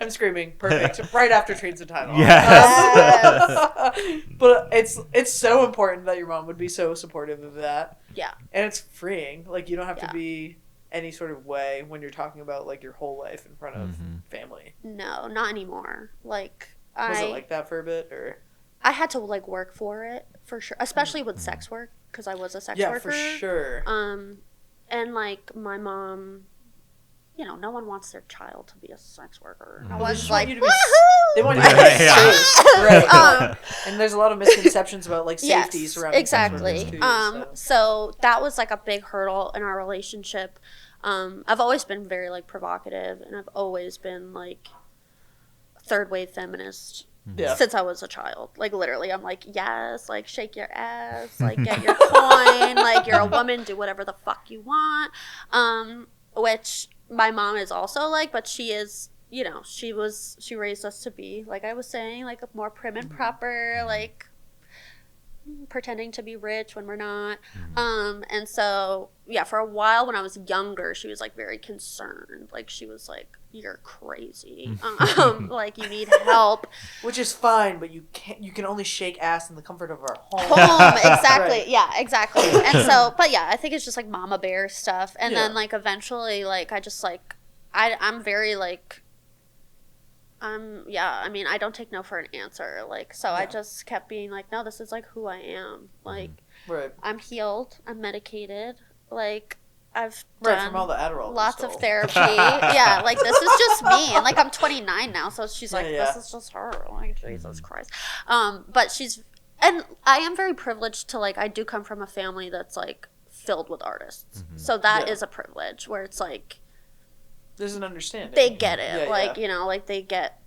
Speaker 4: I'm screaming. Perfect. Right after Trains of Time.
Speaker 1: Yes.
Speaker 4: But it's so important that your mom would be so supportive of that.
Speaker 2: Yeah.
Speaker 4: And it's freeing. Like, you don't have
Speaker 2: Yeah.
Speaker 4: to be any sort of way when you're talking about like your whole life in front of family.
Speaker 2: No, not anymore. Like
Speaker 4: Was it like that for a bit, or?
Speaker 2: I had to like work for it for sure, especially with sex work because I was a sex
Speaker 4: Yeah,
Speaker 2: worker.
Speaker 4: for sure.
Speaker 2: And like my mom, you know, no one wants their child to be a sex worker. No
Speaker 4: They
Speaker 2: one's
Speaker 4: just
Speaker 2: like,
Speaker 4: want you to be.
Speaker 2: "Woohoo!"
Speaker 4: They want you to be
Speaker 1: Yeah.
Speaker 4: safe, right? And there's a lot of misconceptions about like safety
Speaker 2: Yes,
Speaker 4: surrounding sex
Speaker 2: exactly.
Speaker 4: workers, too,
Speaker 2: So that was like a big hurdle in our relationship. I've always been very like provocative, and I've always been like third wave feminist
Speaker 4: Yeah.
Speaker 2: since I was a child. Like literally, I'm like, yes, like shake your ass, like get your coin, like you're a woman, do whatever the fuck you want. Which my mom is also like, but she is, you know, she raised us to be, like I was saying, like more prim and proper, like pretending to be rich when we're not. And so, yeah, for a while when I was younger, she was like very concerned. Like she was like, you're crazy. Like you need help.
Speaker 4: Which is fine, but you can only shake ass in the comfort of our home.
Speaker 2: Home, exactly.
Speaker 4: Right.
Speaker 2: Yeah, exactly. And so, but yeah, I think it's just like mama bear stuff. And
Speaker 4: Yeah.
Speaker 2: then like eventually, like I just like, I'm very like, yeah, I mean, I don't take no for an answer. Like, so I just kept being like, no, this is like who I am. Like,
Speaker 4: Right.
Speaker 2: I'm healed. I'm medicated. Like, I've
Speaker 4: Right,
Speaker 2: done
Speaker 4: from all the Adderall.
Speaker 2: lots
Speaker 4: you
Speaker 2: of
Speaker 4: stole.
Speaker 2: therapy. Yeah, like this is just me. And like I'm 29 now, so she's like,
Speaker 4: Yeah.
Speaker 2: this is just her. Like Jesus Christ. But and I am very privileged to like, I do come from a family that's like filled with artists. So that is
Speaker 4: Yeah.
Speaker 2: a privilege where it's like
Speaker 4: There's an understanding.
Speaker 2: they get it.
Speaker 4: Yeah,
Speaker 2: like,
Speaker 4: yeah.
Speaker 2: you know, like they get,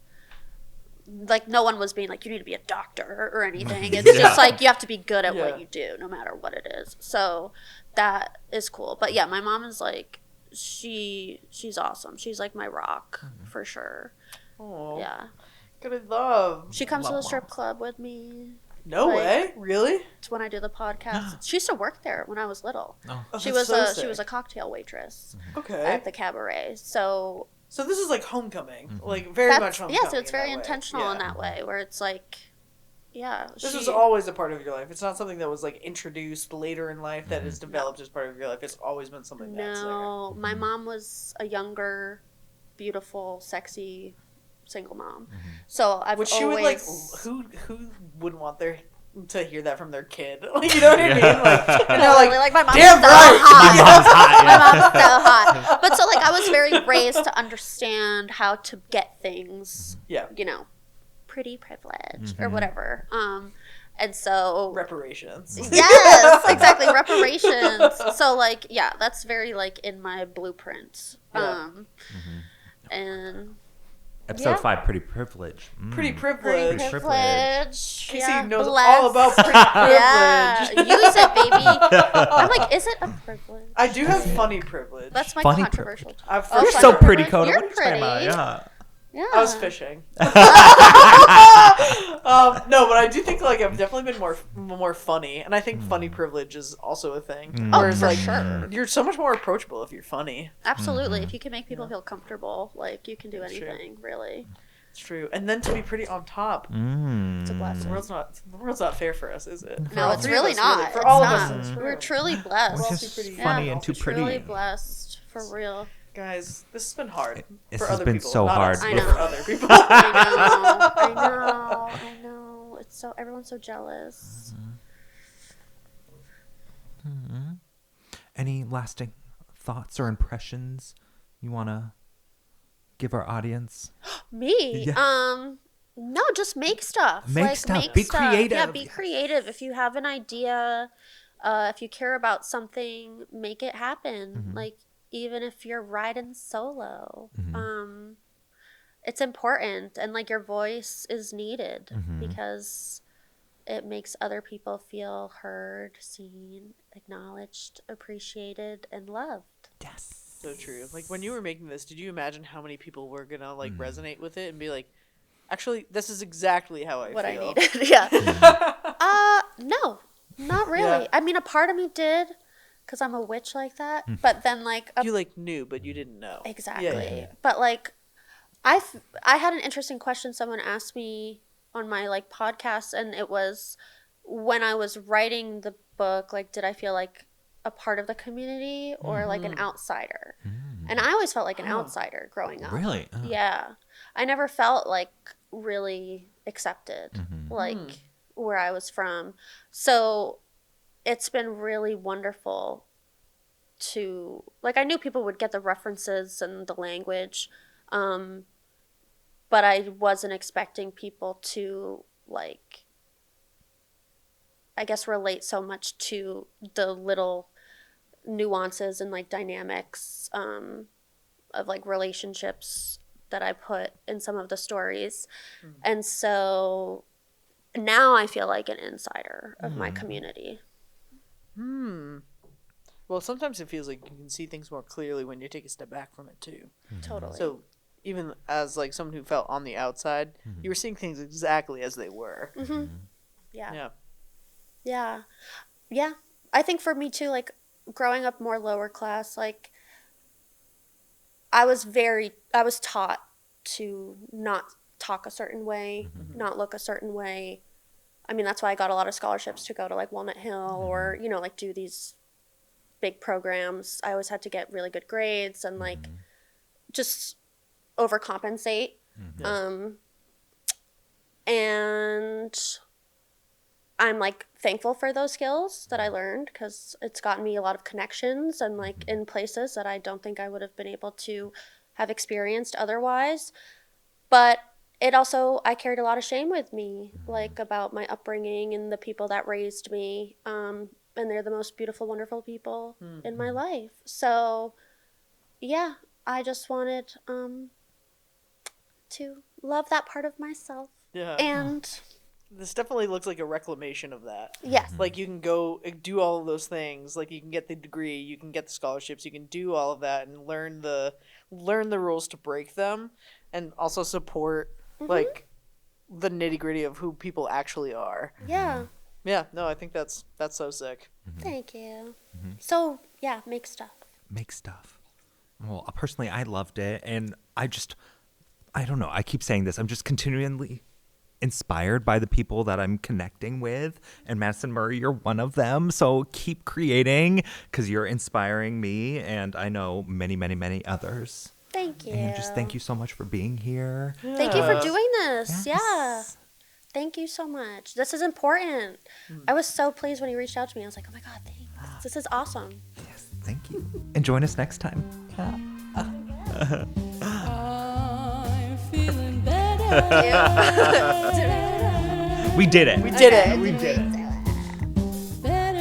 Speaker 2: like no one was being like, you need to be a doctor or anything. It's just like you have to be good at
Speaker 4: Yeah.
Speaker 2: what you do no matter what it is. So that is cool. But yeah, my mom is like, she's awesome. She's like my rock for sure.
Speaker 4: Oh,
Speaker 2: Yeah.
Speaker 4: good love.
Speaker 2: She comes to
Speaker 1: Love
Speaker 2: the strip
Speaker 1: moms.
Speaker 2: club with me.
Speaker 4: No
Speaker 2: Like-
Speaker 4: way, really?
Speaker 2: It's when I do the podcast. She used to work there when I was little.
Speaker 1: Oh.
Speaker 4: Oh,
Speaker 2: She
Speaker 4: that's
Speaker 2: was
Speaker 4: so
Speaker 2: she was a
Speaker 4: sick.
Speaker 2: cocktail waitress
Speaker 4: Okay.
Speaker 2: at the cabaret. So
Speaker 4: So this is like homecoming, like very much
Speaker 2: that's
Speaker 4: homecoming.
Speaker 2: yeah, so it's
Speaker 4: in that
Speaker 2: very
Speaker 4: way.
Speaker 2: intentional in
Speaker 4: Yeah.
Speaker 2: that way where it's like yeah.
Speaker 4: This was always a part of your life. It's not something that was like introduced later in life that is developed as part of your life. It's always been something that's there.
Speaker 2: No, my mom was a younger, beautiful, sexy single mom. So I've
Speaker 4: Which she
Speaker 2: always
Speaker 4: would like. Who wouldn't want to hear that from their kid? Like, you know what I mean? Like, and they're
Speaker 2: Totally,
Speaker 4: like,
Speaker 2: my mom's
Speaker 4: damn
Speaker 2: so
Speaker 4: right.
Speaker 2: hot.
Speaker 1: My mom's hot.
Speaker 2: My
Speaker 1: Yeah.
Speaker 2: mom's so hot. But so like I was very raised to understand how to get things,
Speaker 4: Yeah.
Speaker 2: you know, pretty privilege or whatever. And so
Speaker 4: Reparations.
Speaker 2: yes, exactly, reparations. So like yeah, that's very like in my blueprint.
Speaker 4: Yeah.
Speaker 2: And
Speaker 1: Episode
Speaker 2: Yeah.
Speaker 1: 5, pretty privilege.
Speaker 4: Pretty
Speaker 2: pretty
Speaker 4: privileged.
Speaker 1: Pretty
Speaker 2: privilege.
Speaker 4: Casey
Speaker 2: Yeah,
Speaker 4: knows
Speaker 2: blessed.
Speaker 4: all about pretty privilege.
Speaker 2: Yeah, use it, baby. I'm like, is it a privilege?
Speaker 4: I do have funny privilege.
Speaker 2: That's my
Speaker 1: Funny
Speaker 2: controversial.
Speaker 4: I've
Speaker 2: Oh,
Speaker 1: You're
Speaker 2: fun
Speaker 1: so
Speaker 2: privilege.
Speaker 1: pretty, Coda.
Speaker 2: You're
Speaker 1: What are you talking about?
Speaker 2: pretty.
Speaker 1: Yeah.
Speaker 2: Yeah.
Speaker 4: I was fishing. No, but I do think like I've definitely been more funny, and I think funny privilege is also a thing.
Speaker 2: Oh,
Speaker 4: Whereas
Speaker 2: for
Speaker 4: like
Speaker 2: sure.
Speaker 4: you're so much more approachable if you're funny.
Speaker 2: Absolutely. If you can make people feel comfortable, like you can do
Speaker 4: That's true.
Speaker 2: anything, really.
Speaker 4: It's true, and then to be pretty on top.
Speaker 2: It's a
Speaker 4: The
Speaker 2: blessing.
Speaker 4: world's not fair for us, is it? For
Speaker 2: No,
Speaker 4: all
Speaker 2: it's
Speaker 4: three of
Speaker 2: really
Speaker 4: us,
Speaker 2: not.
Speaker 4: For
Speaker 2: It's
Speaker 4: all
Speaker 2: not.
Speaker 4: of us, it's
Speaker 2: We're
Speaker 4: true.
Speaker 2: truly blessed.
Speaker 1: We're just
Speaker 4: pretty
Speaker 1: funny
Speaker 4: yeah.
Speaker 1: and too
Speaker 2: Truly
Speaker 1: pretty.
Speaker 2: blessed, for real.
Speaker 4: Guys, this has been hard.
Speaker 1: This
Speaker 4: for
Speaker 1: has
Speaker 4: other
Speaker 1: been
Speaker 4: people,
Speaker 1: so
Speaker 4: not
Speaker 1: hard.
Speaker 4: us,
Speaker 2: I
Speaker 4: but
Speaker 2: know.
Speaker 4: for other people.
Speaker 2: I know. It's so everyone's so jealous.
Speaker 1: Any lasting thoughts or impressions you want to give our audience?
Speaker 2: Me?
Speaker 1: Yeah.
Speaker 2: No, just make stuff.
Speaker 1: Make stuff. Be creative.
Speaker 2: Yeah, be creative. If you have an idea, if you care about something, make it happen. Like even if you're riding solo. It's important, and like your voice is needed because it makes other people feel heard, seen, acknowledged, appreciated, and loved.
Speaker 1: Yes.
Speaker 4: So true. Like when you were making this, did you imagine how many people were gonna like resonate with it and be like, actually, this is exactly how I
Speaker 2: What
Speaker 4: feel.
Speaker 2: I needed. Yeah. No, not really.
Speaker 4: Yeah.
Speaker 2: I mean, a part of me did, because I'm a witch like that. But then, like,
Speaker 4: You like knew, but you didn't know.
Speaker 2: exactly.
Speaker 4: Yeah.
Speaker 2: But like, I had an interesting question someone asked me on my like podcast, and it was when I was writing the book, like, did I feel like a part of the community or like an outsider? And I always felt like an outsider growing up.
Speaker 1: Really?
Speaker 2: Yeah. I never felt like really accepted, like where I was from. So it's been really wonderful to, like, I knew people would get the references and the language, but I wasn't expecting people to, like, I guess relate so much to the little nuances and like dynamics of like relationships that I put in some of the stories. And so now I feel like an insider of my community.
Speaker 4: Well, sometimes it feels like you can see things more clearly when you take a step back from it too.
Speaker 2: Totally.
Speaker 4: So even as like someone who felt on the outside, you were seeing things exactly as they were.
Speaker 2: Yeah.
Speaker 4: Yeah.
Speaker 2: Yeah. I think for me too, like growing up more lower class, like I was taught to not talk a certain way, not look a certain way. I mean, that's why I got a lot of scholarships to go to like Walnut Hill or, you know, like do these big programs. I always had to get really good grades and like just overcompensate. And I'm like thankful for those skills that I learned because it's gotten me a lot of connections and like in places that I don't think I would have been able to have experienced otherwise. But it also, I carried a lot of shame with me, like about my upbringing and the people that raised me. And they're the most beautiful, wonderful people in my life. So yeah, I just wanted to love that part of myself.
Speaker 4: Yeah.
Speaker 2: And
Speaker 4: This definitely looks like a reclamation of that.
Speaker 2: yes.
Speaker 4: Like you can go do all of those things. Like you can get the degree, you can get the scholarships, you can do all of that and learn the rules to break them, and also support like the nitty gritty of who people actually are.
Speaker 2: Yeah.
Speaker 4: Yeah, no, I think that's so sick.
Speaker 2: Thank you. So yeah, make stuff.
Speaker 1: Make stuff. Well, personally, I loved it. And I don't know. I keep saying this. I'm just continually inspired by the people that I'm connecting with. And Madison Murray, you're one of them. So keep creating because you're inspiring me. And I know many, many, many others.
Speaker 2: Thank you.
Speaker 1: And just thank you so much for being here.
Speaker 2: Thank you for doing this.
Speaker 1: Yes.
Speaker 2: Yeah. Thank you so much. This is important. I was so pleased when you reached out to me. I was like, oh my God, thanks. This is awesome.
Speaker 1: Yes, thank you. And join us next time.
Speaker 3: I'm feeling better.
Speaker 1: We did it.
Speaker 4: We did it.
Speaker 1: We did it.
Speaker 3: Better.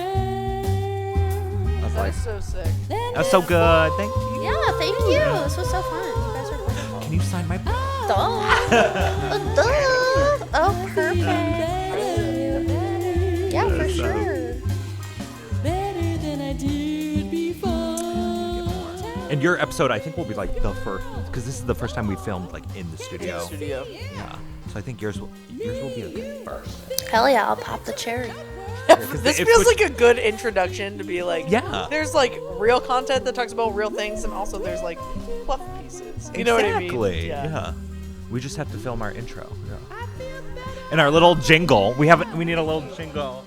Speaker 1: I was like,
Speaker 4: That's so sick.
Speaker 1: that was so good. Thank you.
Speaker 2: Yeah, thank you. This was so fun. You guys are wonderful.
Speaker 1: Can you sign my book?
Speaker 2: Duh. Oh, perfect. Yeah, for sure.
Speaker 3: Better than I did before.
Speaker 1: And your episode, I think, will be like the first, because this is the first time we filmed like in the studio.
Speaker 4: Studio.
Speaker 1: Yeah. So I think yours will be a good first.
Speaker 2: Hell yeah, I'll pop the cherry.
Speaker 4: This feels like a good introduction to be like,
Speaker 1: Yeah.
Speaker 4: there's like real content that talks about real things, and also there's like fluff pieces. You know what I mean?
Speaker 1: Exactly. Yeah. We just have to film our intro. Yeah. And our little jingle. We need a little jingle.